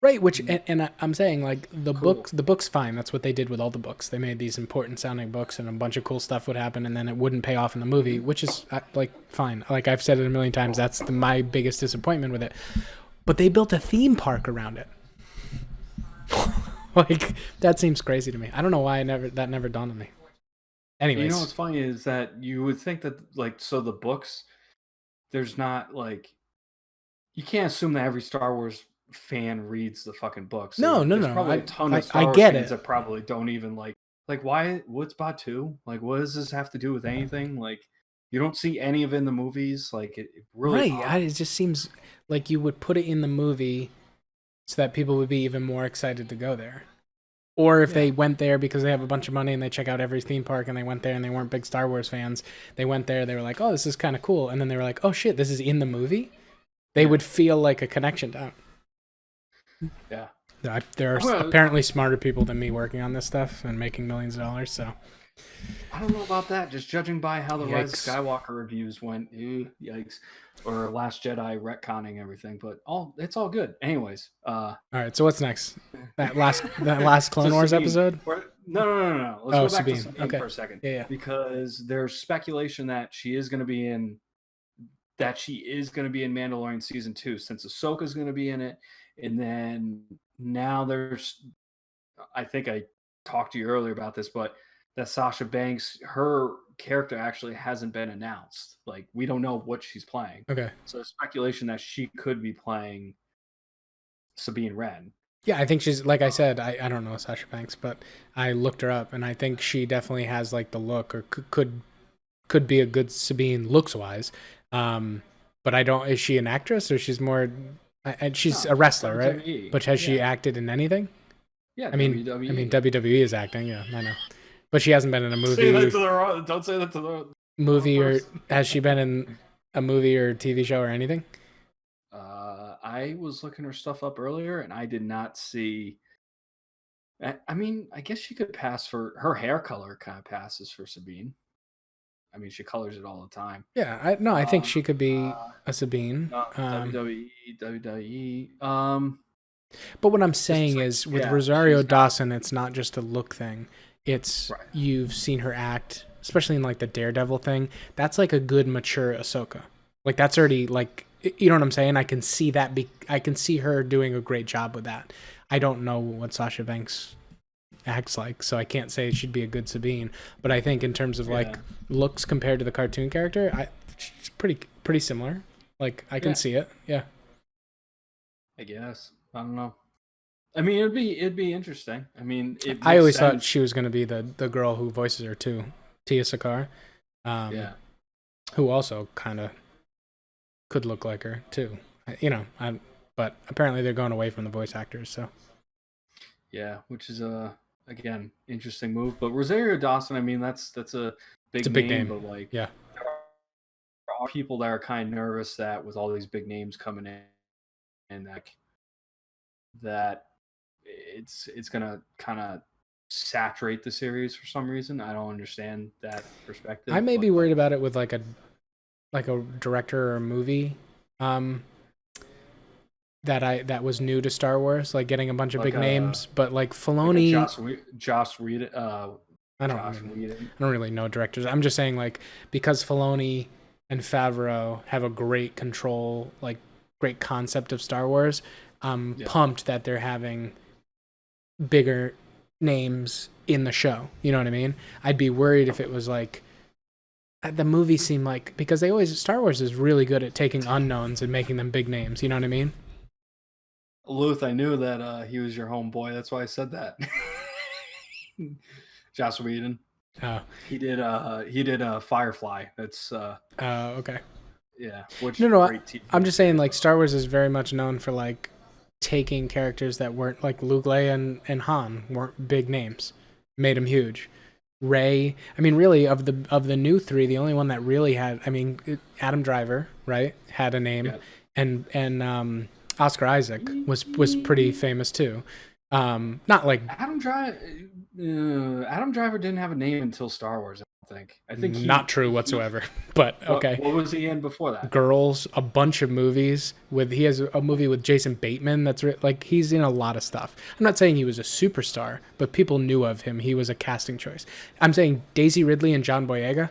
Right, which and I'm saying like the Cool. book's fine. That's what they did with all the books. They made these important sounding books, and a bunch of cool stuff would happen, and then it wouldn't pay off in the movie, which is like fine. Like I've said it a million times, that's my biggest disappointment with it. But they built a theme park around it. Like that seems crazy to me. I don't know why that never dawned on me. Anyways, You know what's funny is that you would think that like so the books, there's not like you can't assume that every Star Wars fan reads the fucking books. No. There's probably a ton of Star Wars get fans it. that probably don't even like why what's Batu? Like what does this have to do with anything? Like you don't see any of it in the movies. Like it really Right. It just seems like you would put it in the movie so that people would be even more excited to go there. Or if they went there because they have a bunch of money and they check out every theme park and they went there and they weren't big Star Wars fans, they went there, they were like, oh, this is kind of cool. And then they were like, oh shit, this is in the movie. They would feel like a connection to it. Yeah. There are apparently smarter people than me working on this stuff and making millions of dollars. So I don't know about that. Just judging by how the Rise of Yikes. Skywalker reviews went, yikes, or Last Jedi retconning everything, but it's all good. Anyways, all right. So what's next? That last Clone so Wars Sabine, episode? No. Let's go back to Sabine. Sabine Okay. for a second. Yeah. Because there's speculation that she is going to be in Mandalorian season 2, since Ahsoka's going to be in it, and then now I think I talked to you earlier about this, but that Sasha Banks, her character actually hasn't been announced. Like we don't know what she's playing. Okay. So there's speculation that she could be playing Sabine Wren. Yeah, I think she's like I said. I don't know Sasha Banks, but I looked her up, and I think she definitely has like the look, or could be a good Sabine looks wise. But I don't. Is she an actress or she's more? And she's No, a she's wrestler, right? WWE. But has she Yeah. acted in anything? Yeah, I mean WWE. WWE is acting. Yeah, I know, but she hasn't been in a Say that movie, to the wrong. Don't say that to the wrong movie or person. has she been in a movie or TV show or anything? I was looking her stuff up earlier, and I did not see. I mean, I guess she could pass for her hair color. Kind of passes for Sabine. I mean, she colors it all the time. Yeah, I think Uh, she could be a Sabine. no, WWE. But what I'm This is saying like, is with yeah, Rosario she's not Dawson, it's not just a look thing. It's right. you've seen her act, especially in like the Daredevil thing. That's like a good mature Ahsoka. Like that's already like you know what I'm saying? I can see that I can see her doing a great job with that. I don't know what Sasha Banks acts like, so I can't say she'd be a good Sabine, but I think in terms of like Yeah, looks compared to the cartoon character, she's pretty similar. Like I can yeah. see it. Yeah. I guess I don't know. I mean, it'd be interesting. I mean, it I makes always thought sense. she was going to be the girl who voices her too, Tia Sakar, um, Yeah, who also kind of could look like her too. You know, but apparently they're going away from the voice actors. So yeah. Which is a again interesting move. But Rosario Dawson, I mean, that's a it's a big big name. name. But like, Yeah, there are people that are kind of nervous that with all these big names coming in, and that it's gonna kind of saturate the series for some reason. I don't understand that I perspective, may but be worried about it with like a director or a movie, um, that was new to Star Wars, like getting a bunch of like big names, but like a Filoni. Josh Whedon, I don't Josh really, Whedon. I don't really know directors. I'm just saying like because Filoni and Favreau have a great control, like great concept of Star Wars. I'm Yeah, pumped that they're having bigger names in the show. You know what I mean? I'd be worried if it was like the movie seemed like because they always Star Wars is really good at taking unknowns and making them big names. You know what I mean? Luth, I knew that he was your homeboy. That's why I said that. Josh Whedon. Oh, He did Firefly. That's okay. yeah, which No, great TV I'm just saying series. like Star Wars is very much known for like taking characters that weren't like Luke, Leia, and Han weren't big names, made them huge. Ray, I mean, really of the new three, the only one that really had, I mean, Adam Driver, right, had a name, Yeah. and Oscar Isaac was pretty famous too. Not like Adam Driver. Adam Driver didn't have a name until Star Wars. I don't think. I think not true he whatsoever, but okay. what was he in before that? Girls, a bunch of movies with he has a movie with Jason Bateman that's like he's in a lot of stuff. I'm not saying he was a superstar, but people knew of him. He was a casting choice. I'm saying Daisy Ridley and John Boyega.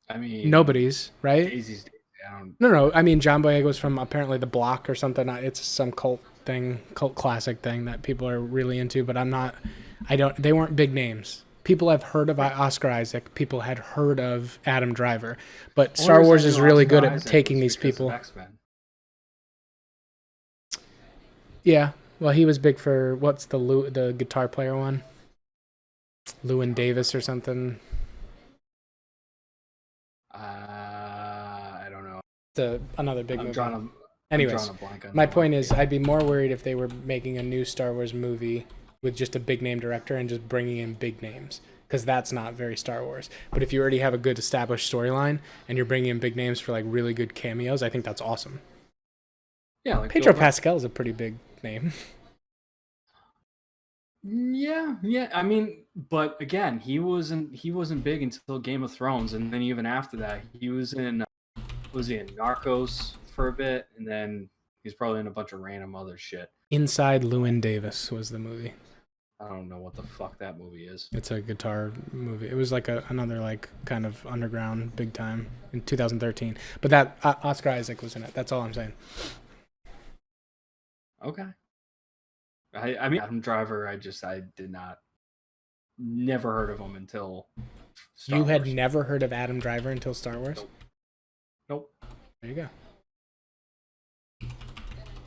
I mean, Nobody's right. Daisy's Daisy. I don't. No. I mean John Boyega was from apparently The Block or something. It's some cult classic thing that people are really into. But I'm not. I don't. They weren't big names. People have heard of Oscar Isaac. People had heard of Adam Driver. But Star Wars is really good at taking these people. X-Men. Yeah. Well, he was big for what's the guitar player one? Llewyn Davis or something. I don't know. Another big I'm movie. drawing a. I'm Anyways, drawing a blank on my that point one. is, I'd be more worried if they were making a new Star Wars movie with just a big name director and just bringing in big names, because that's not very Star Wars. But if you already have a good established storyline and you're bringing in big names for like really good cameos, I think that's awesome. Yeah, like Pedro Pascal is a pretty big name. Yeah. I mean, but again, he wasn't big until Game of Thrones, and then even after that, he was he in Narcos for a bit, and then he's probably in a bunch of random other shit. Inside Llewyn Davis was the movie. I don't know what the fuck that movie is. It's a guitar movie. It was like another like kind of underground big time in 2013. But that Oscar Isaac was in it. That's all I'm saying. Okay. I mean, Adam Driver. I did not never heard of him until Star You had Wars. never heard of Adam Driver until Star Wars? Nope. Nope. There you go.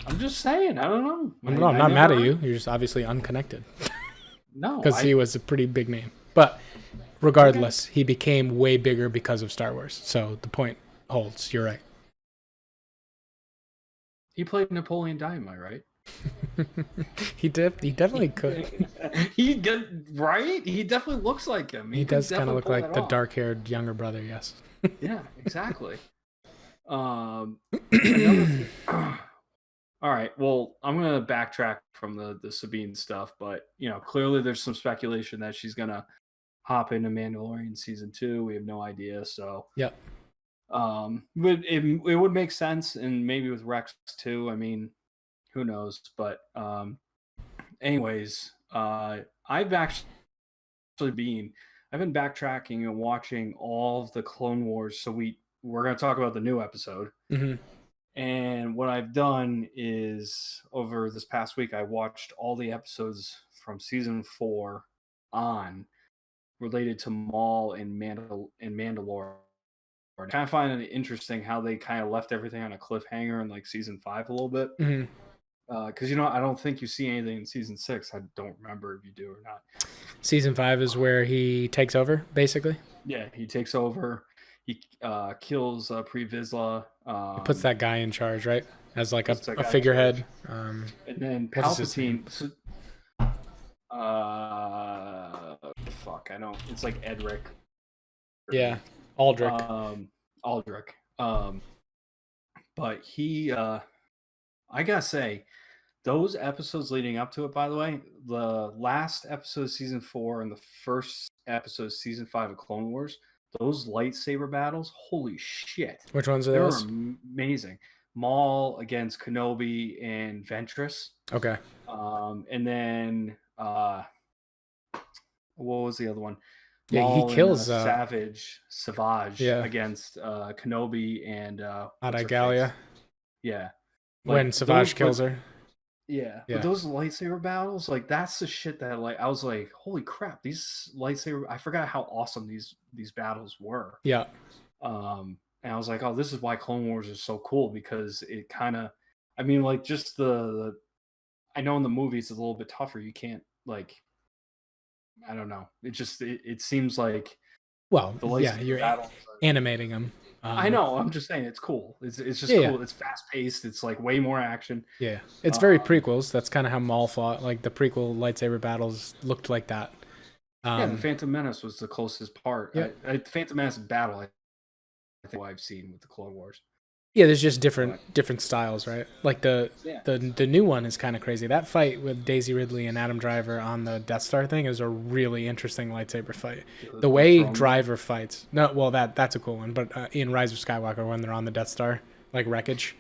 I'm just saying. I don't know. No, I'm not mad at you. You're just obviously unconnected. No, because he was a pretty big name. But regardless, he became way bigger because of Star Wars. So the point holds. You're right. He played Napoleon Dynamite, right? He definitely could. He definitely looks like him. He does kind of look like the dark-haired younger brother. Yes. Yeah, exactly. All right. Well, I'm gonna backtrack from the Sabine stuff, but clearly there's some speculation that she's gonna hop into Mandalorian season 2. We have no idea. So yep. It would make sense, and maybe with Rex too. I mean, who knows? But anyways, I've been backtracking and watching all of the Clone Wars. So we're gonna talk about the new episode. Mm-hmm. And what I've done is over this past week, I watched all the episodes from season 4 on related to Maul and Mandalore. I kind of find it interesting how they kind of left everything on a cliffhanger in like season 5 a little bit. Because I don't think you see anything in season 6. I don't remember if you do or not. Season 5 is where he takes over, basically. Yeah, he takes over. He kills Pre Vizsla. He puts that guy in charge, right? As like a figurehead. And then Palpatine. I don't. It's like Edric. Yeah, Aldrich. Aldrich. But he, I gotta say, those episodes leading up to it, by the way, the last episode of season 4 and the first episode of season 5 of Clone Wars, those lightsaber battles, holy shit. Which ones are those? They were amazing. Maul against Kenobi and Ventress. Okay. And then, what was the other one? Yeah, Maul he kills Savage against Kenobi and Adagalia. Yeah. When Savage kills her. Yeah. But those lightsaber battles, like that's the shit that I was like, holy crap, these lightsaber, I forgot how awesome these battles were. Yeah. And I was like, oh, this is why Clone Wars is so cool, because it kind of, I mean, like just the I know in the movies it's a little bit tougher. You can't I don't know. It seems like you're animating them. I know. I'm just saying it's cool. It's just cool. Yeah. It's fast paced. It's like way more action. Yeah, it's very prequels. That's kind of how Maul fought. Like the prequel lightsaber battles looked like that. The Phantom Menace was the closest part. Yeah. The Phantom Menace battle, I think I've seen with the Clone Wars. Yeah, there's just different styles, right? Like the new one is kind of crazy. That fight with Daisy Ridley and Adam Driver on the Death Star thing is a really interesting lightsaber fight. The way Driver fights, that's a cool one. But in Rise of Skywalker, when they're on the Death Star, like wreckage,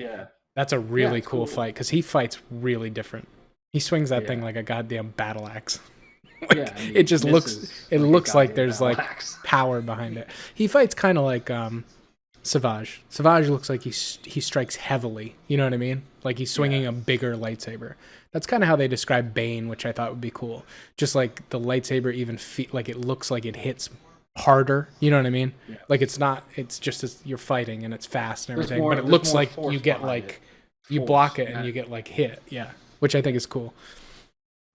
that's a really cool fight because he fights really different. He swings that thing like a goddamn battle axe. It just looks like there's like power behind it. He fights kind of like Savage. Savage looks like he strikes heavily. You know what I mean? Like he's swinging a bigger lightsaber. That's kind of how they describe Bane, which I thought would be cool. Just like the lightsaber even like it looks like it hits harder. You know what I mean? Yeah. Like it's not. It's just as you're fighting and it's fast and everything, but it looks like you get like you block it and you get like hit. Yeah, which I think is cool.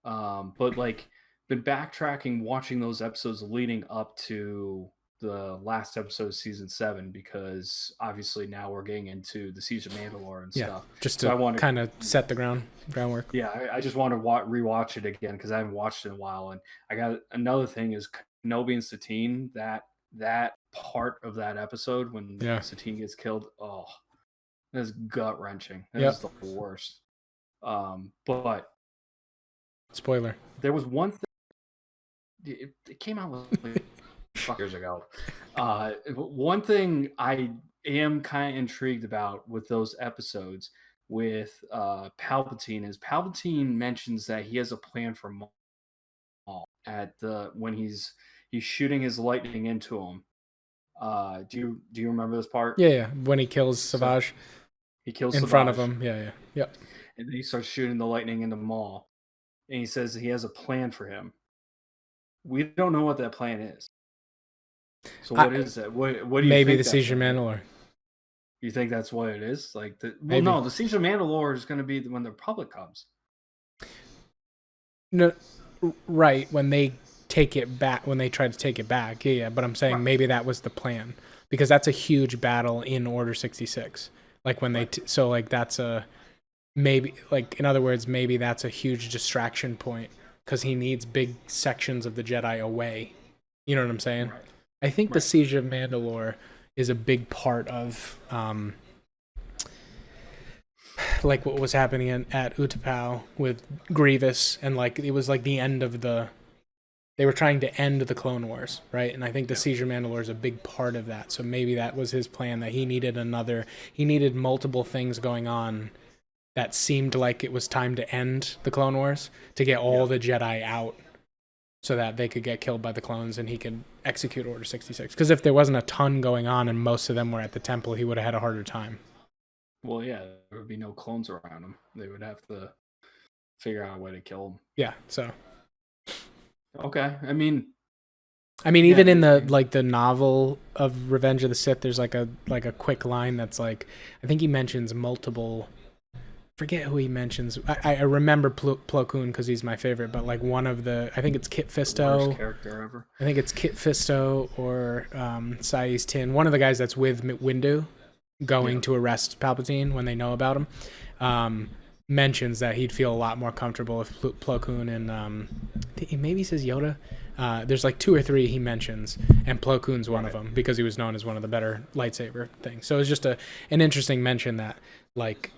But like been backtracking, watching those episodes leading up to the last episode of season 7, because obviously now we're getting into the Siege of Mandalore and stuff. Just to kind of set the groundwork. Yeah, I just want to rewatch it again because I haven't watched it in a while. And I got another thing is Kenobi and Satine. That part of that episode when Satine gets killed. Oh, that's gut wrenching. That is the worst. But spoiler. There was one thing. It came out like years ago. One thing I am kind of intrigued about with those episodes with Palpatine is Palpatine mentions that he has a plan for Maul at when he's shooting his lightning into him. Do you remember this part? Yeah. When he kills Savage, he kills in Savage, front of him. Yeah. And then he starts shooting the lightning into Maul, and he says he has a plan for him. we don't know what that plan is. So I, what is that? What do you maybe think the that Siege of plan is? Mandalore. You think that's what it is? Like well, Maybe. no, the Siege of Mandalore is going to be when the Republic comes. No, right, when they take it back, when they try to take it back. Yeah, yeah, but I'm saying Right. maybe that was the plan because that's a huge battle in Order 66. Like when they Right. so like that's a maybe, like in other words, maybe that's a huge distraction point cuz he needs big sections of the Jedi away. You know what I'm saying? Right. I think the Right. Siege of Mandalore is a big part of like what was happening at Utapau with Grievous, and like it was like the end of the, they were trying to end the Clone Wars, right? And I think the Yeah. Siege of Mandalore is a big part of that. So maybe that was his plan, that he needed multiple things going on that seemed like it was time to end the Clone Wars to get all Yeah. the Jedi out so that they could get killed by the clones and he could execute Order 66. Because if there wasn't a ton going on and most of them were at the temple, he would have had a harder time. Well, yeah, there would be no clones around him. They would have to figure out a way to kill him. Yeah, so Okay. I mean, yeah, even in the like the novel of Revenge of the Sith, there's like a quick line that's like, I think he mentions multiple. Forget who he mentions. I remember Plo Koon because he's my favorite, but like one of the, I think it's Kit Fisto. Worst character ever. I think it's Kit Fisto or Saiz Tin, one of the guys that's with Windu, going to arrest Palpatine when they know about him. Mentions that he'd feel a lot more comfortable if Plo Koon and maybe he says Yoda. There's like 2 or 3 he mentions, and Plo Koon's one of them because he was known as one of the better lightsaber things. So it's just an interesting mention that like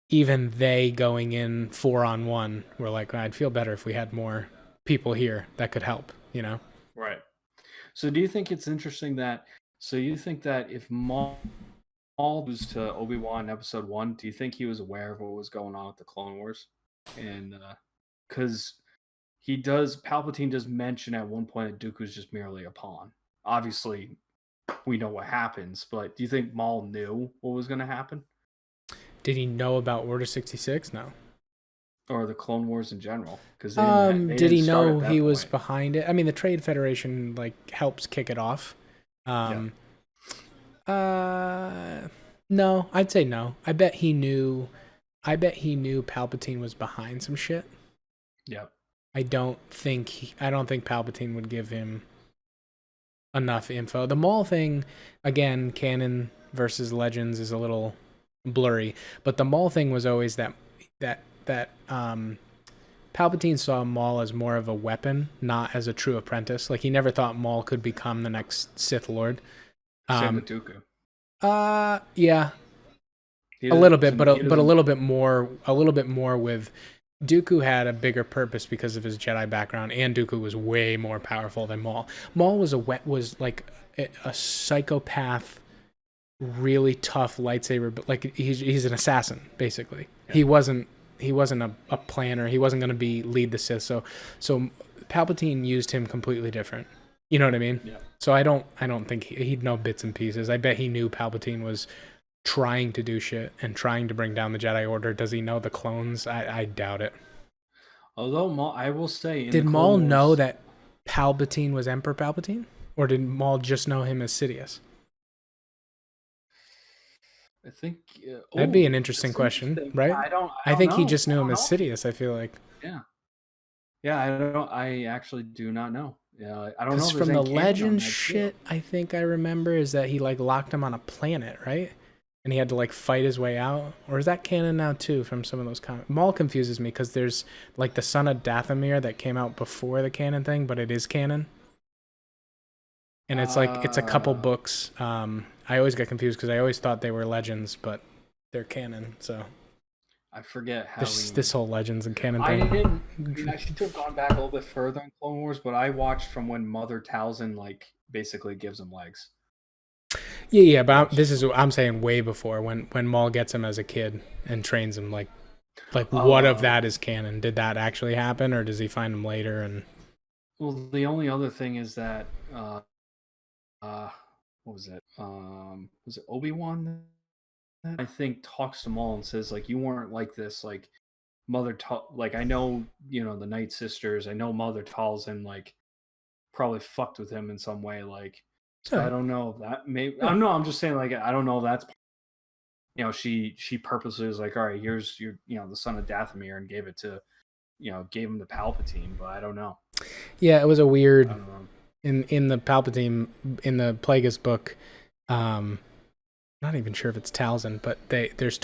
even they going in 4-on-1 were like, I'd feel better if we had more people here that could help, you know? Right. So do you think it's interesting that? So you think that if Maul was to Obi-Wan in Episode 1, do you think he was aware of what was going on with the Clone Wars? And because Palpatine does mention at one point that Dooku's just merely a pawn. Obviously, we know what happens, but do you think Maul knew what was going to happen? Did he know about Order 66? No. Or the Clone Wars in general? Because they Did didn't he start know at he that was point. behind it? I mean, the Trade Federation like helps kick it off. No, I'd say no. I bet he knew Palpatine was behind some shit. Yep. I don't think Palpatine would give him enough info. The Maul thing, again, canon versus legends is a little blurry, but the Maul thing was always that Palpatine saw Maul as more of a weapon, not as a true apprentice. Like he never thought Maul could become the next Sith Lord. Same with Dooku. Yeah, a little bit, but a little bit more. A little bit more with Dooku had a bigger purpose because of his Jedi background, and Dooku was way more powerful than Maul. Maul was like a psychopath, really tough lightsaber, but like he's an assassin basically. Yeah. He wasn't a planner. He wasn't going to lead the Sith. So Palpatine used him completely different. You know what I mean? Yeah. So I don't think he'd know bits and pieces. I bet he knew Palpatine was trying to do shit and trying to bring down the Jedi Order. Does he know the clones? I doubt it. Although Maul, I will say, did Maul know that Palpatine was Emperor Palpatine, or did Maul just know him as Sidious? I think that'd be an interesting question, right? I think know. he just knew him as Sidious. I feel like. Yeah. I actually do not know. Yeah, I don't know. Because from the legend shit, I think I remember is that he like locked him on a planet, right? And he had to like fight his way out. Or is that canon now too? From some of those comments, Maul confuses me because there's like the Son of Dathomir that came out before the canon thing, but it is canon. And it's like it's a couple books. I always get confused because I always thought they were legends, but they're canon. So I forget how this whole legends and canon thing. I should have gone back a little bit further in Clone Wars, but I watched from when Mother Talzin like basically gives him legs. Yeah, but this is what I'm saying way before when Maul gets him as a kid and trains him. Like what of that is canon? Did that actually happen, or does he find him later? And well, the only other thing is that what was it? Was it Obi-Wan? I think talks to Maul and says like, you weren't like this like like I know, the Night Sisters. I know Mother Talzin like probably fucked with him in some way. Like, so I Right. don't know if that Yeah. I'm just saying like I don't know if that's she purposely was like, all right, here's your the son of Dathomir and gave it to gave him the Palpatine, but I don't know. Yeah, it was a I weird don't know. in the Palpatine in the Plagueis book. Not even sure if it's Talzin, but there's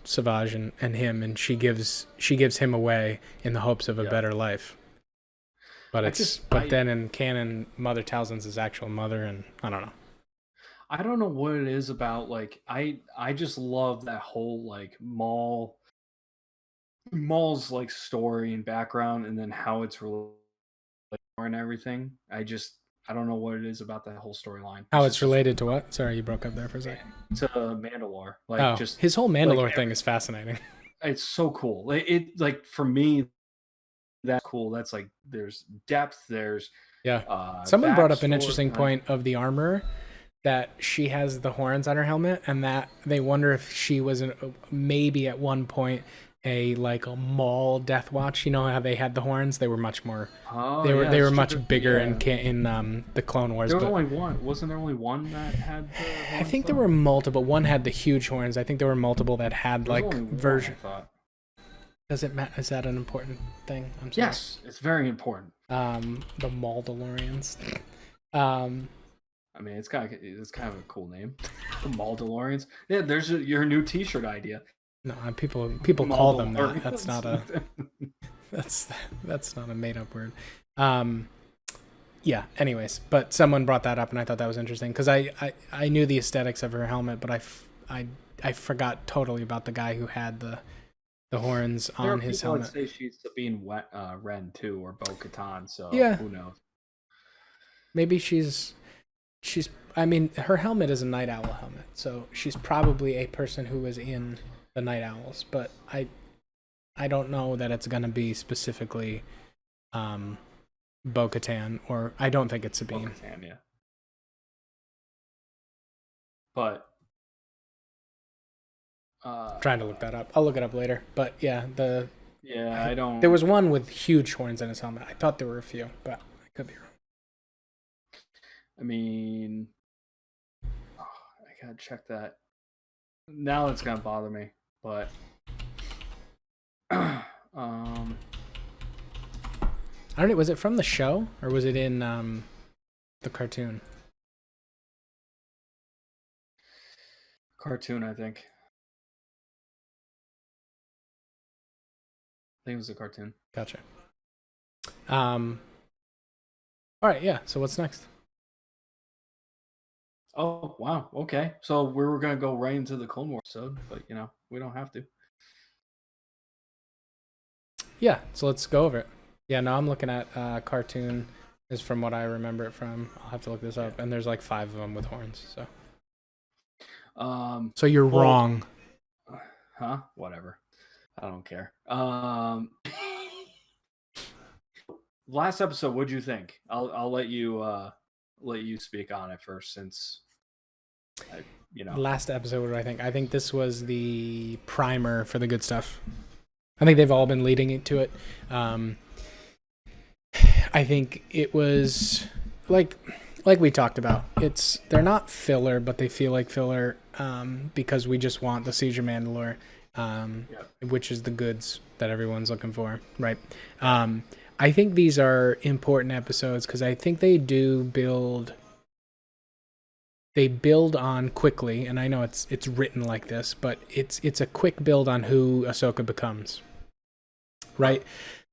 Savage and him, and she gives him away in the hopes of a better life. But then in canon, Mother Talzin's his actual mother, and I don't know. I don't know what it is about like I just love that whole like Maul's like story and background, and then how it's related and everything. I don't know what it is about that whole storyline. How it's related to what? Sorry, you broke up there for a second. To Mandalore, like Oh, just his whole Mandalore thing is fascinating. It's so cool. It like for me, that's cool. That's like there's depth. There's Someone brought up an interesting point of the armor, that she has the horns on her helmet, and that they wonder if she was maybe at one point a Maul Death Watch. You know how they had the horns? They were much more. They were much bigger in the Clone Wars. There was only one. Wasn't there only one that had the horns? I think there were multiple. One had the huge horns. I think there were multiple that had version. Does it matter? Is that an important thing? I'm sorry. Yes, it's very important. The Mandalorians. I mean, it's kind of a cool name, the Mandalorians. Yeah, there's your new T-shirt idea. No, people call them that. That's not a that's not a made up word. Yeah. Anyways, but someone brought that up, and I thought that was interesting because I knew the aesthetics of her helmet, but I forgot totally about the guy who had the horns on his helmet. Say she's Sabine Wren too, or Bo-Katan. So who knows? Maybe she's. I mean, her helmet is a Night Owl helmet, so she's probably a person who was in the Night Owls. But I don't know that it's gonna be specifically Bo-Katan, or I don't think it's Sabine. Bo-Katan, yeah. But trying to look that up. I'll look it up later. But yeah, I don't. There was one with huge horns in his helmet. I thought there were a few, but I could be wrong. I mean, I gotta check that. Now it's gonna bother me, but I don't know. Was it from the show or was it in the cartoon? Cartoon, I think. I think it was a cartoon. Gotcha. All right, yeah. So what's next? Oh wow, okay. So we were gonna go right into the Clone Wars episode, but we don't have to. Yeah, so let's go over it. Yeah, no, I'm looking at cartoon is from what I remember it from. I'll have to look this up, and there's 5 of them with horns. So you're wrong. Huh? Whatever. I don't care. Last episode, what'd you think? I'll let you speak on it first, since Last episode, what do I think? I think this was the primer for the good stuff. I think they've all been leading to it. I think it was like we talked about. They're not filler, but they feel like filler because we just want the Siege of Mandalore, which is the goods that everyone's looking for, right? I think these are important episodes because I think they do build on quickly, and I know it's written like this, but it's a quick build on who Ahsoka becomes, right?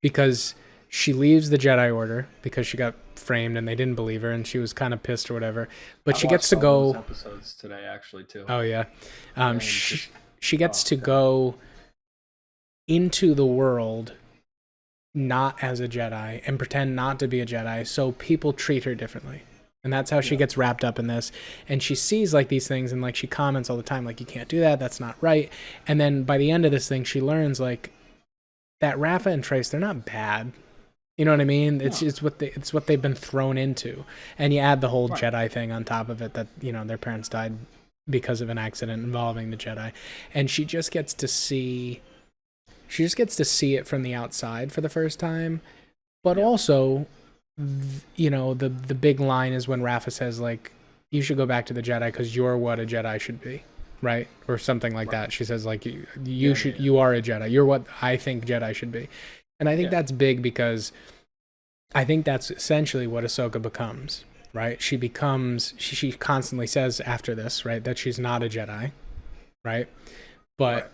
Because she leaves the Jedi Order because she got framed and they didn't believe her, and she was kind of pissed or whatever. But she gets to go. Those episodes today, actually, too. Oh yeah, she gets to go into the world not as a Jedi and pretend not to be a Jedi, so people treat her differently. And that's how she gets wrapped up in this. And she sees these things, and she comments all the time, you can't do that, that's not right. And then by the end of this thing, she learns that Rafa and Trace, they're not bad. You know what I mean? It's what they've been thrown into. And you add the whole Jedi thing on top of it, that their parents died because of an accident involving the Jedi. And she just gets to see She just gets to see it from the outside for the first time. But Yeah. also, the big line is when Rafa says, like, you should go back to the Jedi because you're what a Jedi should be, right? Or something like that. She says, like, you are a Jedi. You're what I think Jedi should be. And I think that's big because I think that's essentially what Ahsoka becomes, right? She constantly says after this, right, that she's not a Jedi, right? But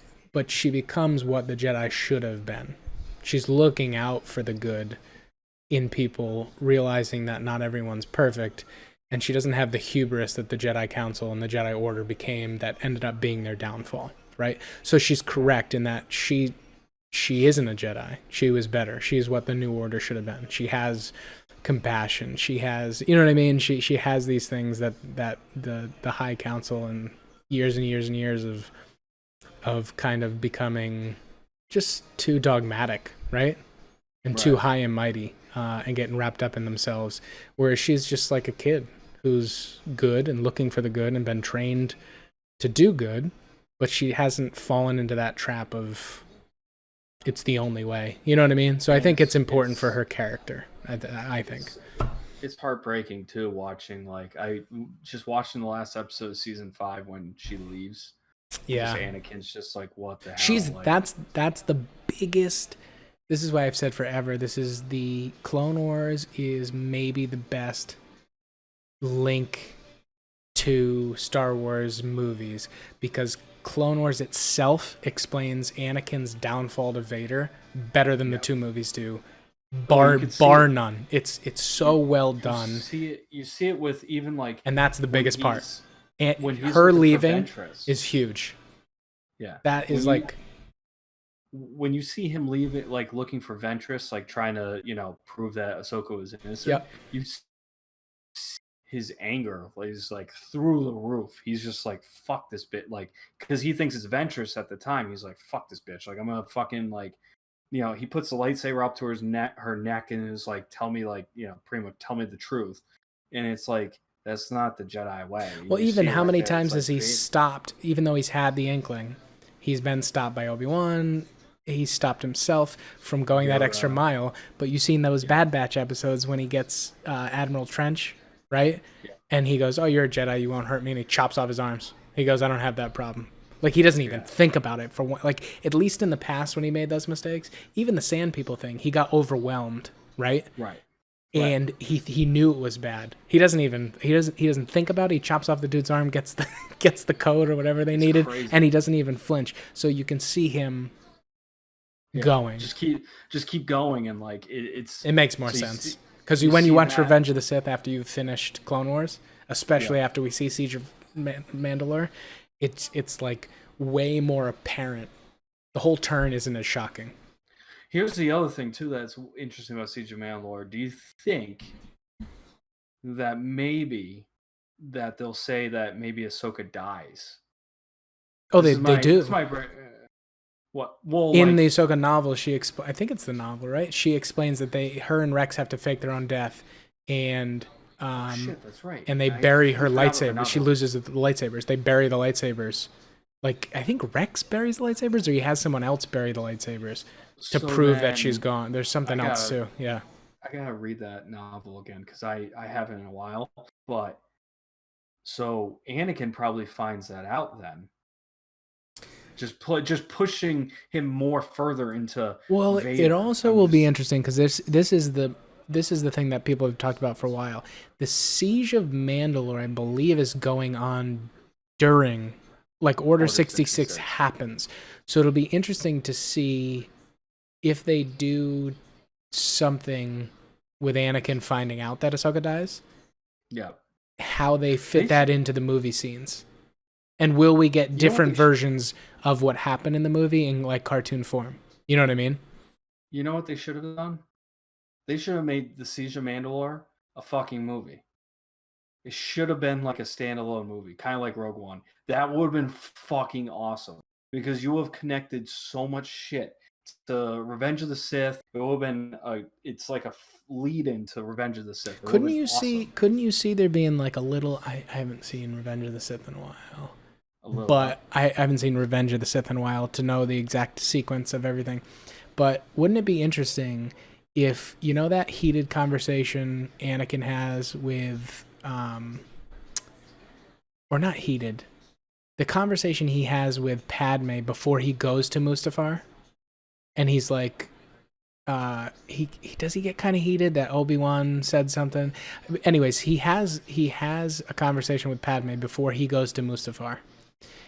she becomes what the Jedi should have been. She's looking out for the good in people, realizing that not everyone's perfect, and she doesn't have the hubris that the Jedi Council and the Jedi Order became that ended up being their downfall, right? So she's correct in that she isn't a Jedi. She was better. She's what the New Order should have been. She has compassion. She has, you know what I mean? She has these things that the High Council and years and years and years of kind of becoming just too dogmatic, right? And too high and mighty, and getting wrapped up in themselves. Whereas she's just like a kid who's good and looking for the good and been trained to do good, but she hasn't fallen into that trap of it's the only way. You know what I mean? So I think it's important for her character. I think it's heartbreaking too. Watching I just watching the last episode of season 5 when she leaves. Yeah, Anakin's just like, what the hell? That's the biggest. This is why I've said forever. This is the Clone Wars is maybe the best link to Star Wars movies because Clone Wars itself explains Anakin's downfall to Vader better than the two movies do, bar none. It's so well done. You see it with even and that's the biggest part. And when her leaving is huge. Yeah, that is when you see him leave it, looking for Ventress, trying to prove that Ahsoka was innocent. You see his anger is through the roof. He's just like, fuck this bitch, because he thinks it's Ventress at the time. He's like, fuck this bitch, I'm gonna fucking he puts the lightsaber up to her neck and is like, tell me pretty much tell me the truth. And it's like, that's not the Jedi way. Well, even how many times has he stopped, even though he's had the inkling? He's been stopped by Obi-Wan. He stopped himself from going that extra mile. But you've seen those Bad Batch episodes when he gets Admiral Trench, right? Yeah. And he goes, oh, you're a Jedi, you won't hurt me. And he chops off his arms. He goes, I don't have that problem. He doesn't even think about it for one. At least in the past when he made those mistakes, even the Sand People thing, he got overwhelmed, right? Right. And he knew it was bad. He doesn't think about it. He chops off the dude's arm, gets the code or whatever they needed, crazy. And he doesn't even flinch. So you can see him going. Just keep going, and it makes more sense because when you watch Revenge of the Sith after you've finished Clone Wars, especially after we see Siege of Mandalore, it's way more apparent. The whole turn isn't as shocking. Here's the other thing, too, that's interesting about Siege of Mandalore. Do you think that maybe that they'll say that maybe Ahsoka dies? Oh, they do. What? Well, in the Ahsoka novel, I think it's the novel, right? She explains that her and Rex have to fake their own death, and shit, that's right. And they bury her lightsaber. She loses the lightsabers. They bury the lightsabers. I think Rex buries the lightsabers, or he has someone else bury the lightsabers. To prove that she's gone. There's something else too. Yeah. I gotta read that novel again because I haven't in a while. But so Anakin probably finds that out then. Just pushing him more further into. Well, Vader. It also will be interesting because this is the thing that people have talked about for a while. The Siege of Mandalore, I believe, is going on during Order 66 happens. So it'll be interesting to see if they do something with Anakin finding out that Ahsoka dies. Yeah. How they fit that into the movie scenes. And will we get different versions of what happened in the movie in cartoon form? You know what I mean? You know what they should have done? They should have made the Siege of Mandalore a fucking movie. It should have been a standalone movie, kind of like Rogue One. That would have been fucking awesome because you have connected so much shit to Revenge of the Sith. It would have been it's like a lead into Revenge of the Sith. Couldn't you see there being a little? I haven't seen Revenge of the Sith in a while. a little bit. but I haven't seen Revenge of the Sith in a while to know the exact sequence of everything. But wouldn't it be interesting if, you know, that heated conversation Anakin has with, or not heated, the conversation he has with Padme before he goes to Mustafar, and he's like, he does he get kind of heated that Obi-Wan said something. Anyways, he has a conversation with Padme before he goes to Mustafar.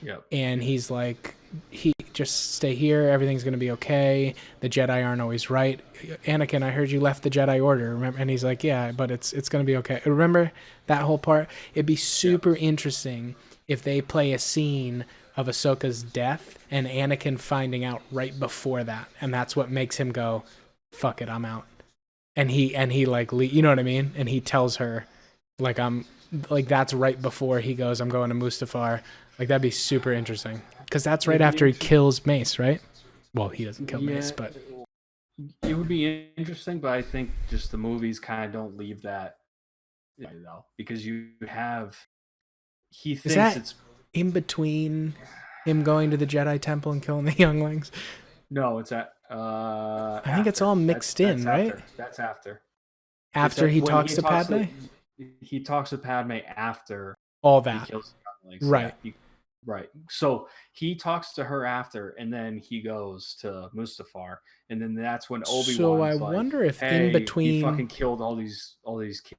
Yep. And he's like, he just stay here, everything's gonna be okay. The Jedi aren't always right. Anakin, I heard you left the Jedi Order, remember? And he's like, yeah, but it's gonna be okay. Remember that whole part? It'd be super interesting if they play a scene of Ahsoka's death and Anakin finding out right before that, and that's what makes him go, fuck it, I'm out. And he like, you know what I mean? And he tells her, like, I'm like, that's right before he goes, I'm going to Mustafar. Like, that'd be super interesting, because that's right after he kills Mace, right? Well, he doesn't kill Mace, but it would be interesting. But I think just the movies kind of don't leave that, though, because you have he thinks it's in between him going to the Jedi Temple and killing the younglings. No, it's at. I think it's all mixed in, right? That's after. After he talks to Padme. He talks to Padme after all that. He kills the younglings. Right. Yeah, right. So he talks to her after, and then he goes to Mustafar, and then that's when Obi-Wan. So I wonder if in between he fucking killed all these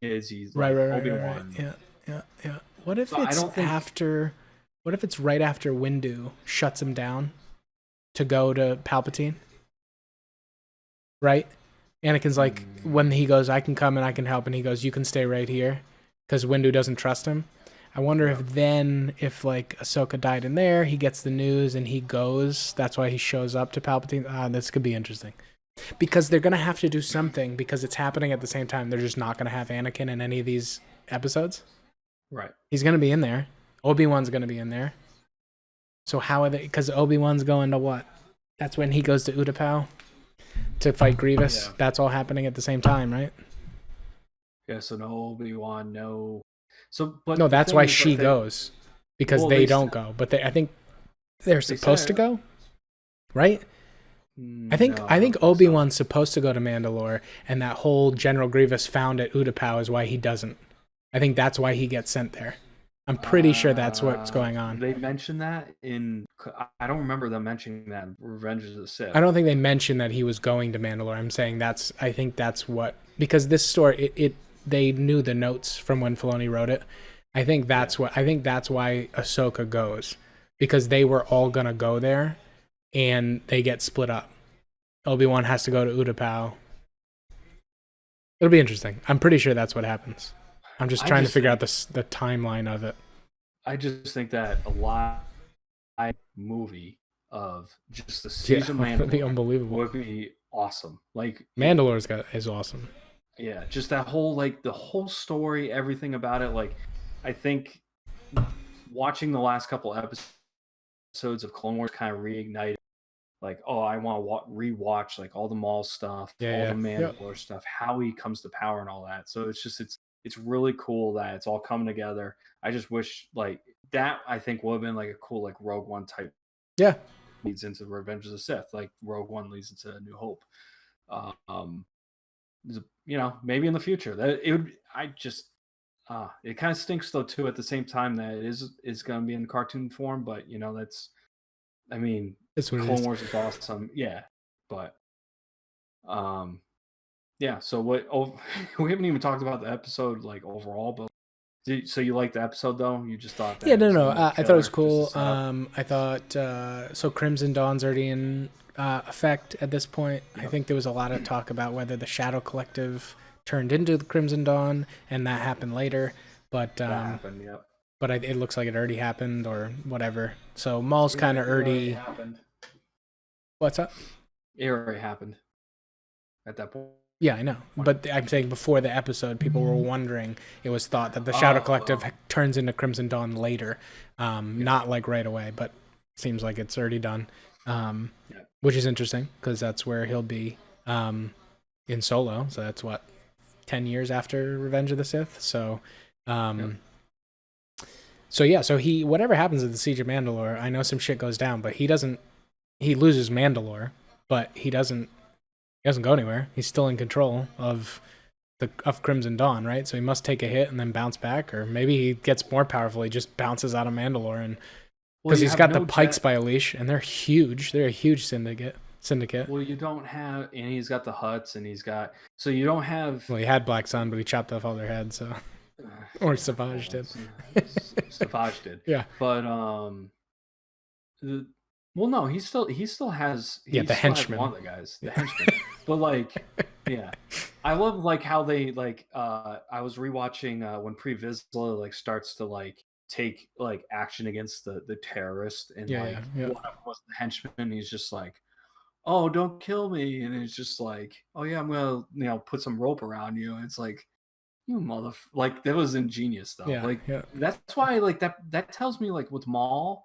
kids. He's right, like, right, Obi-Wan. Right. Yeah. What if it's after? What if it's right after Windu shuts him down to go to Palpatine? Right? Anakin's like, when he goes, I can come and I can help, and he goes, you can stay right here, because Windu doesn't trust him. I wonder if then, if like Ahsoka died in there, he gets the news and he goes. That's why he shows up to Palpatine. This could be interesting, because they're gonna have to do something, because it's happening at the same time. They're just not gonna have Anakin in any of these episodes. Right. He's gonna be in there. Obi-Wan's gonna be in there. So how are they? Because Obi-Wan's going to what? That's when he goes to Utapau to fight Grievous. Yeah. That's all happening at the same time, right? Yeah. So no Obi-Wan, no. So, but no, that's why she goes, because they don't go. But I think they're supposed to go, right? I think Obi-Wan's supposed to go to Mandalore, and that whole General Grievous found at Utapau is why he doesn't. I think that's why he gets sent there. I'm pretty sure that's what's going on. They mentioned that in. I don't remember them mentioning that in Revenge of the Sith. I don't think they mentioned that he was going to Mandalore. I'm saying I think that's what, because this story they knew the notes from when Filoni wrote it. I think that's why Ahsoka goes, because they were all gonna go there, and they get split up. Obi-Wan has to go to Utapau. It'll be interesting. I'm pretty sure that's what happens. I'm just trying to figure out the timeline of it. I just think that a live movie of just the Siege of Mandalore would be unbelievable. Would be awesome. Like, Mandalore is awesome. Yeah, just that whole the whole story, everything about it. Like, I think watching the last couple episodes of Clone Wars kind of reignited. Like, oh, I want to rewatch like all the Maul stuff, all the Mandalore stuff, how he comes to power and all that. So it's really cool that it's all coming together. I just wish like that. I think would have been like a cool like Rogue One type. Yeah, leads into Revenge of the Sith, like Rogue One leads into A New Hope. Maybe in the future that it would. It kind of stinks though too. At the same time, that it's going to be in cartoon form, but that's. I mean, Clone Wars is awesome, yeah, but yeah. So what? We haven't even talked about the episode like overall, but so you liked the episode though? You just thought that? Yeah, no. I thought it was cool. I thought so. Crimson Dawn's already in effect at this point. Yep. I think there was a lot of talk about whether the Shadow Collective turned into the Crimson Dawn, and that happened later. But that happened, yep. But it looks like it already happened or whatever. So Maul's kind of already happened. What's up? It already happened at that point. Yeah, I know. But I'm saying before the episode, people were wondering. It was thought that the Shadow Collective turns into Crimson Dawn later, not like right away. But it seems like it's already done, which is interesting because that's where he'll be in Solo. So that's 10 years after Revenge of the Sith. So. So yeah, so he whatever happens at the Siege of Mandalore, I know some shit goes down, but he loses Mandalore, but he doesn't go anywhere. He's still in control of Crimson Dawn, right? So he must take a hit and then bounce back, or maybe he gets more powerful. He just bounces out of Mandalore, and because he's got the Pikes by a leash, and they're huge. They're a huge syndicate. Well, you don't have, and he's got the Hutts, and he's got. So you don't have. Well, he had Black Sun, but he chopped off all their heads. So, or Savage did. Savage did. Yeah, but well, no, he still has. The henchman. One of the guys, the henchman. But like, yeah, I love like how they like. I was rewatching when Pre Vizsla like starts to like take like action against the terrorist, and one of them was the henchman. He's just like, oh, don't kill me. And it's just like, oh yeah, I'm gonna, put some rope around you. And it's like, you like that was ingenious though. That's why like that tells me like with Maul,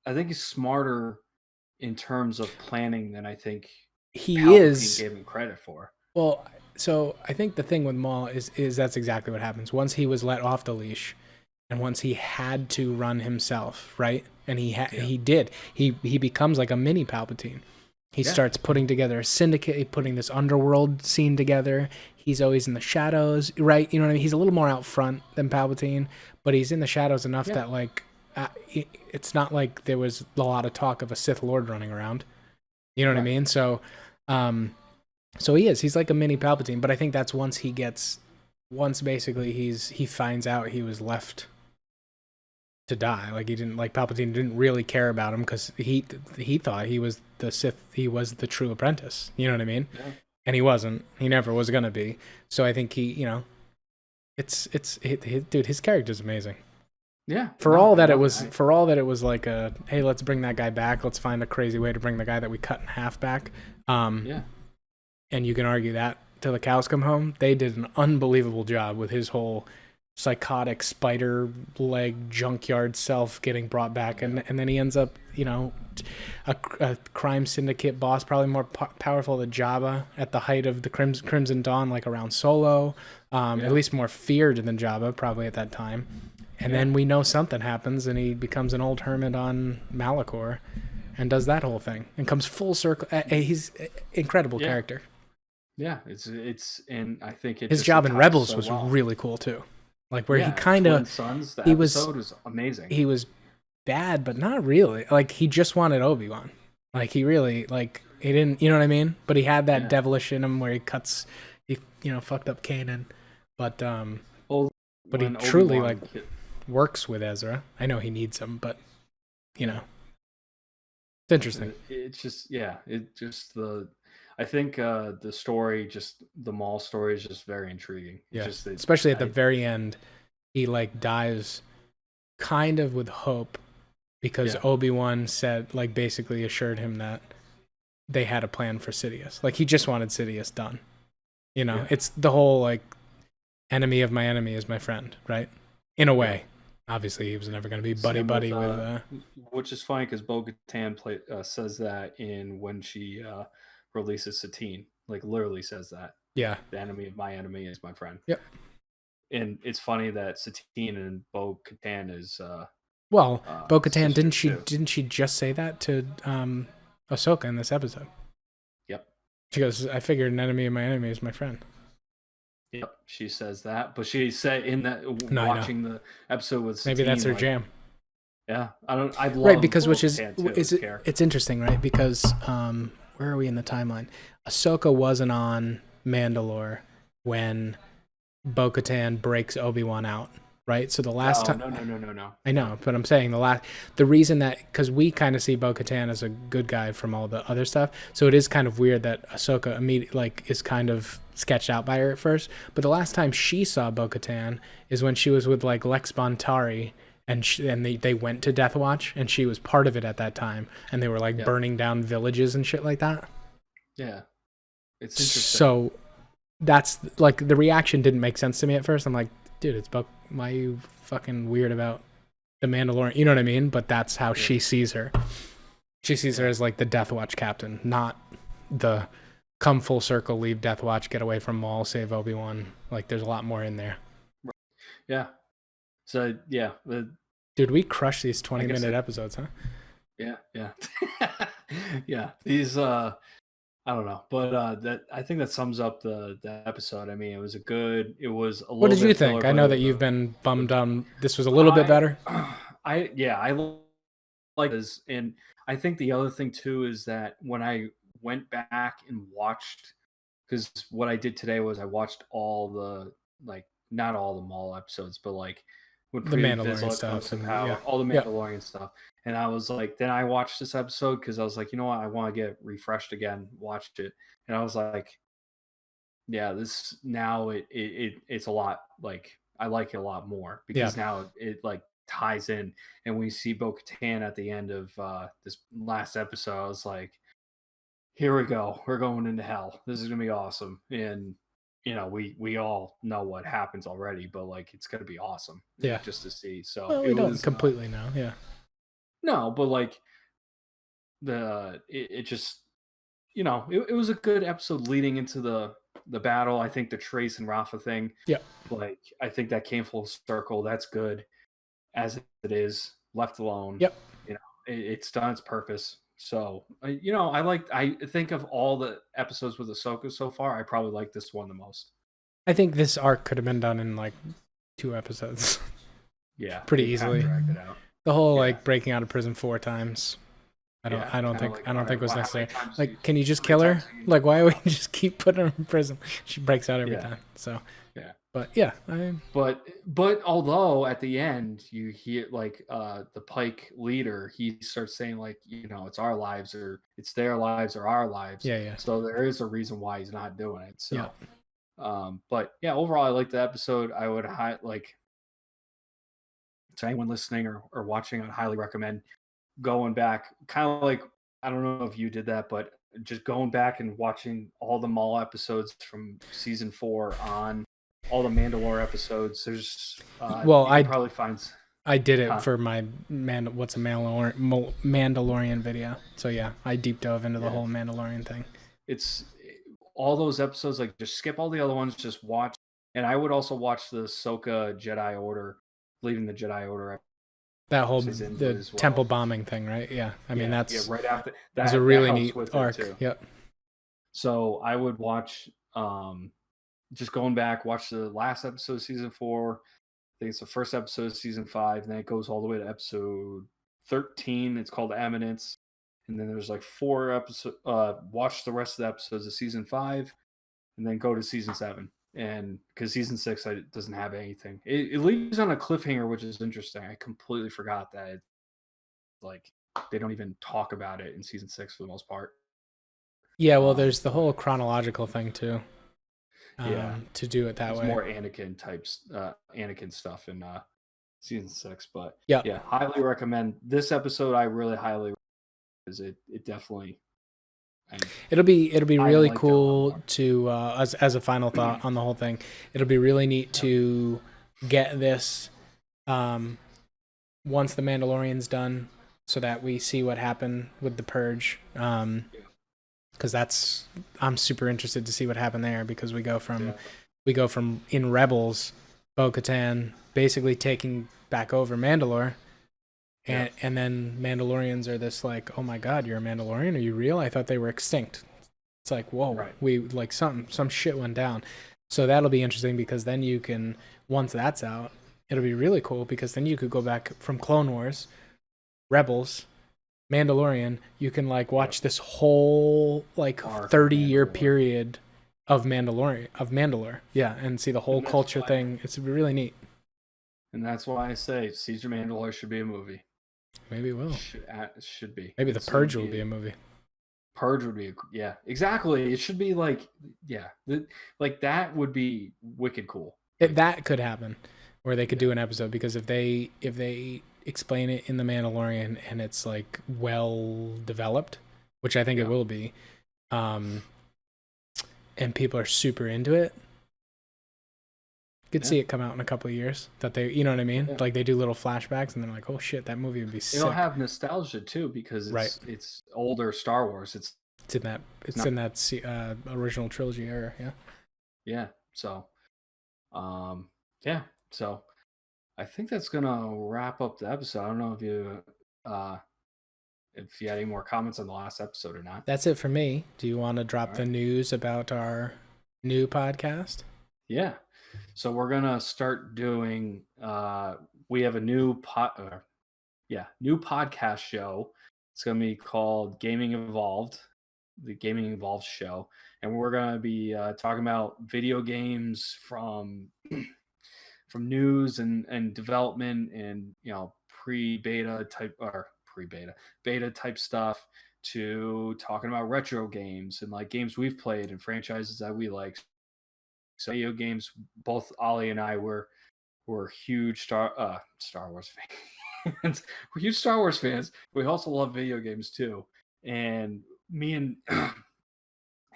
I think he's smarter in terms of planning than I think he gave him credit for. Well, so I think the thing with Maul is that's exactly what happens. Once he was let off the leash, and once he had to run himself, right? And he did. He becomes like a mini Palpatine. He starts putting together a syndicate, putting this underworld scene together. He's always in the shadows, right? You know what I mean? He's a little more out front than Palpatine, but he's in the shadows enough that like it's not like there was a lot of talk of a Sith Lord running around. You know what I mean? So, so he's like a mini Palpatine, but I think that's once basically he finds out he was left to die. Like Palpatine didn't really care about him because he thought he was the Sith, he was the true apprentice. You know what I mean? Yeah. And he wasn't. He never was gonna be. So I think he, dude, his character's amazing. Yeah. For all that it was like a, hey, let's bring that guy back. Let's find a crazy way to bring the guy that we cut in half back. And you can argue that till the cows come home. They did an unbelievable job with his whole psychotic spider leg junkyard self getting brought back, and then he ends up, a crime syndicate boss, probably more powerful than Jabba at the height of the Crimson Dawn, like around Solo, at least more feared than Jabba probably at that time. And then we know something happens, and he becomes an old hermit on Malachor, and does that whole thing, and comes full circle. He's an incredible character. Yeah, it's and I think his job in Rebels was really cool too. Like where he kind of was amazing. He was bad, but not really. Like he just wanted Obi-Wan. Like he really he didn't. You know what I mean? But he had that devilish in him where he fucked up Kanan. But but he truly Obi-Wan works with Ezra. I know he needs him, but it's interesting. It's just I think the story, the Maul story, is just very intriguing. Especially at the very end, he dies kind of with hope because Obi-Wan said, basically assured him that they had a plan for Sidious. He just wanted Sidious done. It's the whole enemy of my enemy is my friend, right? In a way. Obviously, he was never going to be buddy with. Which is funny because Bo-Katan says that when she releases Satine, literally says that. Yeah. The enemy of my enemy is my friend. Yep. And it's funny that Satine and Bo-Katan is. Bo-Katan didn't she just say that to Ahsoka in this episode? Yep. She goes, "I figured an enemy of my enemy is my friend." Yep, she says that, but she said in that watching the episode with Satine, maybe that's her jam. Yeah, I love right because it's interesting, right? Because where are we in the timeline? Ahsoka wasn't on Mandalore when Bo-Katan breaks Obi-Wan out, right? So the last time... No. I know, but I'm saying the reason that... Because we kind of see Bo-Katan as a good guy from all the other stuff, so it is kind of weird that Ahsoka immediately is kind of sketched out by her at first. But the last time she saw Bo-Katan is when she was with Lex Bontari, and they went to Death Watch, and she was part of it at that time, and they were burning down villages and shit like that. Yeah, it's interesting. So that's the reaction didn't make sense to me at first. I'm like, dude, it's why are you fucking weird about the Mandalorian? You know what I mean? But that's how she sees her. She sees her as the Death Watch captain, not the come full circle, leave Death Watch, get away from Maul, save Obi-Wan. There's a lot more in there. Yeah. So Dude, we crush these 20-minute I, episodes, huh? yeah, yeah, yeah. These I don't know, but that I think that sums up the episode. I mean, it was a What little did you bit filler, think? I but know that you've been bummed on this was a little bit I better. I like this, and I think the other thing too is that when I went back and watched, because what I did today was I watched all the, like, not all the Maul episodes, but like when The Pre Mandalorian Vizsla comes stuff to and yeah. power, all the Yeah. Mandalorian stuff, and I was like, then I watched this episode because I was like, you know what, I want to get refreshed again, watched it, and I was like, yeah, this now it's a lot, like, I like it a lot more Yeah. because now it like ties in, and we see Bo Katan at the end of this last episode. I was like, here we go, we're going into hell. This is gonna be awesome, and we all know what happens already, but like it's gonna be awesome Yeah. just to see. So Well, it we don't was completely know. Yeah. no, but like it just it was a good episode leading into the battle. I think the Trace and Rafa thing, Yeah. like I think that came full circle. That's good as it is left alone. Yep. It's done its purpose. So I think of all the episodes with Ahsoka so far, I probably like this one the most. I think this arc could have been done in like 2 episodes. Yeah, Pretty they kind easily. of dragged it out. The whole Yeah. like breaking out of prison 4 times. I don't think it was necessary. Like, can you just kill her? Like, why would we just keep putting her in prison? She breaks out every time. So yeah. But yeah, But although at the end you hear like the Pike leader, he starts saying like, it's our lives or it's their lives or our lives. Yeah. So there is a reason why he's not doing it. So Yeah. But yeah, overall I like the episode. I would like to anyone listening or watching, I'd highly recommend going back, kind of like, I don't know if you did that, but just going back and watching all the Maul episodes from season 4 on, all the Mandalore episodes. There's well, you can probably find. I did it for my Mandalorian video. So yeah, I deep dove into the whole Mandalorian thing. It's all those episodes, like just skip all the other ones, just watch. And I would also watch the Ahsoka Jedi Order, leaving the Jedi Order. That whole the temple bombing thing, right? Yeah, I mean that's right after that. That's a really neat arc. Yep. So I would watch, just going back, watch the last episode of season 4. I think it's the first episode of season 5, and then it goes all the way to episode 13. It's called Eminence, and then there's like 4 episodes. Watch the rest of the episodes of season 5, and then go to season 7. And because season 6 doesn't have anything, it leaves on a cliffhanger, which is interesting. I completely forgot that like they don't even talk about it in season 6 for the most part. Yeah, well, there's the whole chronological thing too. To do it that way. More Anakin types, Anakin stuff in season 6. But yeah, highly recommend this episode. I really highly, because it definitely. It'll be really cool to as a final thought on the whole thing. It'll be really neat to get this once the Mandalorian's done, so that we see what happened with the Purge. Because I'm super interested to see what happened there, because we go from in Rebels, Bo-Katan basically taking back over Mandalore, and then Mandalorians are this like, oh my god, you're a Mandalorian? Are you real? I thought they were extinct. It's like, whoa, we like some shit went down. So that'll be interesting, because then you can, once that's out, it'll be really cool, because then you could go back from Clone Wars, Rebels, Mandalorian, you can like watch this whole like 30-year period of Mandalore, and see the whole culture thing. It's really neat. And that's why I say Siege of Mandalore should be a movie. Maybe it will. Should be. Maybe The Purge will be a movie. Purge would be exactly. It should be like like that would be wicked cool. That could happen, where they could do an episode, because if they explain it in The Mandalorian and it's like well developed, which I think it will be, and people are super into it, could see it come out in a couple of years, that they, you know what I mean, like they do little flashbacks and they're like, oh shit, that movie would be sick. It'll have nostalgia too, because it's older Star Wars. It's in that original trilogy era. So I think that's gonna wrap up the episode. I don't know uh if you had any more comments on the last episode or not. That's it for me. Do you want to All drop the right. news about our new podcast? Yeah. So we're gonna start doing. We have a new new podcast show. It's gonna be called Gaming Evolved, the Gaming Evolved show, and we're gonna be talking about video games from from news and development and pre-beta type or pre-beta beta type stuff to talking about retro games and like games we've played and franchises that we like. So video games, both Ollie and I were huge Star Wars fans. We're huge Star Wars fans. We also love video games too. And me and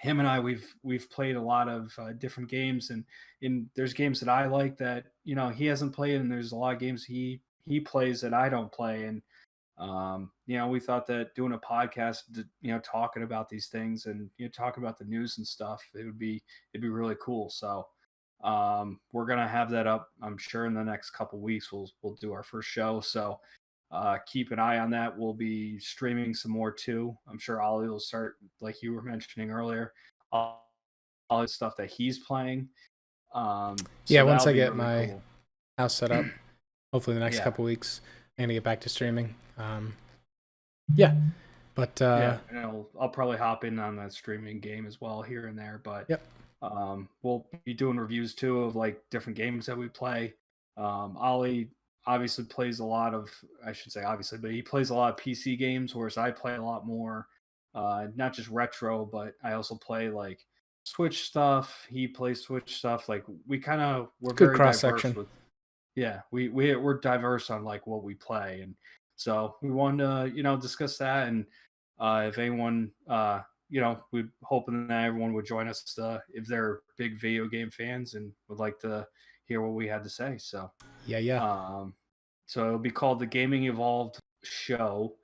him and I, we've played a lot of different games, and there's games that I like that he hasn't played, and there's a lot of games he plays that I don't play, and we thought that doing a podcast, talking about these things and talking about the news and stuff, it'd be really cool. So we're gonna have that up, I'm sure, in the next couple weeks. We'll do our first show. So keep an eye on that. We'll be streaming some more too. I'm sure Ollie will start, like you were mentioning earlier, all the stuff that he's playing. Yeah, So once that'll I be get really my cool. house set up, hopefully the next Yeah. couple weeks, I'm gonna get back to streaming. Yeah, but Yeah, and I'll probably hop in on that streaming game as well here and there. But yep. we'll be doing reviews too of like different games that we play. Ollie obviously plays a lot of, I should say obviously, but he plays a lot of PC games, whereas I play a lot more, not just retro, but I also play like Switch stuff. He plays Switch stuff. Like we're Good very cross diverse section. with, yeah, we're diverse on like what we play, and so we wanted to discuss that. And if anyone we're hoping that everyone would join us if they're big video game fans and would like to hear what we had to say. So Yeah. um so it'll be called the Gaming Evolved show.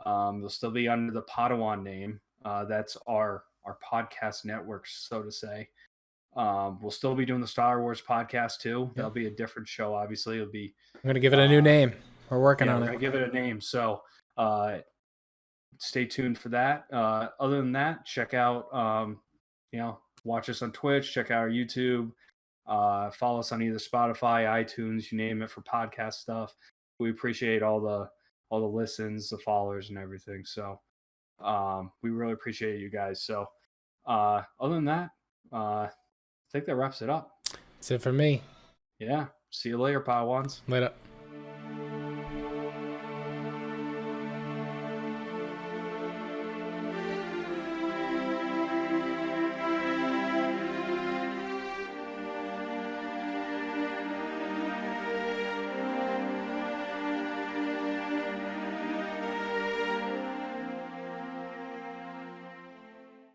It'll still be under the Podawan name. That's our podcast network, so to say. We'll still be doing the Star Wars podcast too. Yep. That'll be a different show. Obviously, it'll be. I'm gonna give it a new name. We're working on We're it. gonna give it a name. So stay tuned for that. Other than that, check out watch us on Twitch. Check out our YouTube. Follow us on either Spotify, iTunes, you name it, for podcast stuff. We appreciate all the listens, the followers, and everything. So we really appreciate you guys. So other than that, I think that wraps it up. That's it for me. Yeah. See you later, Podawans. Later.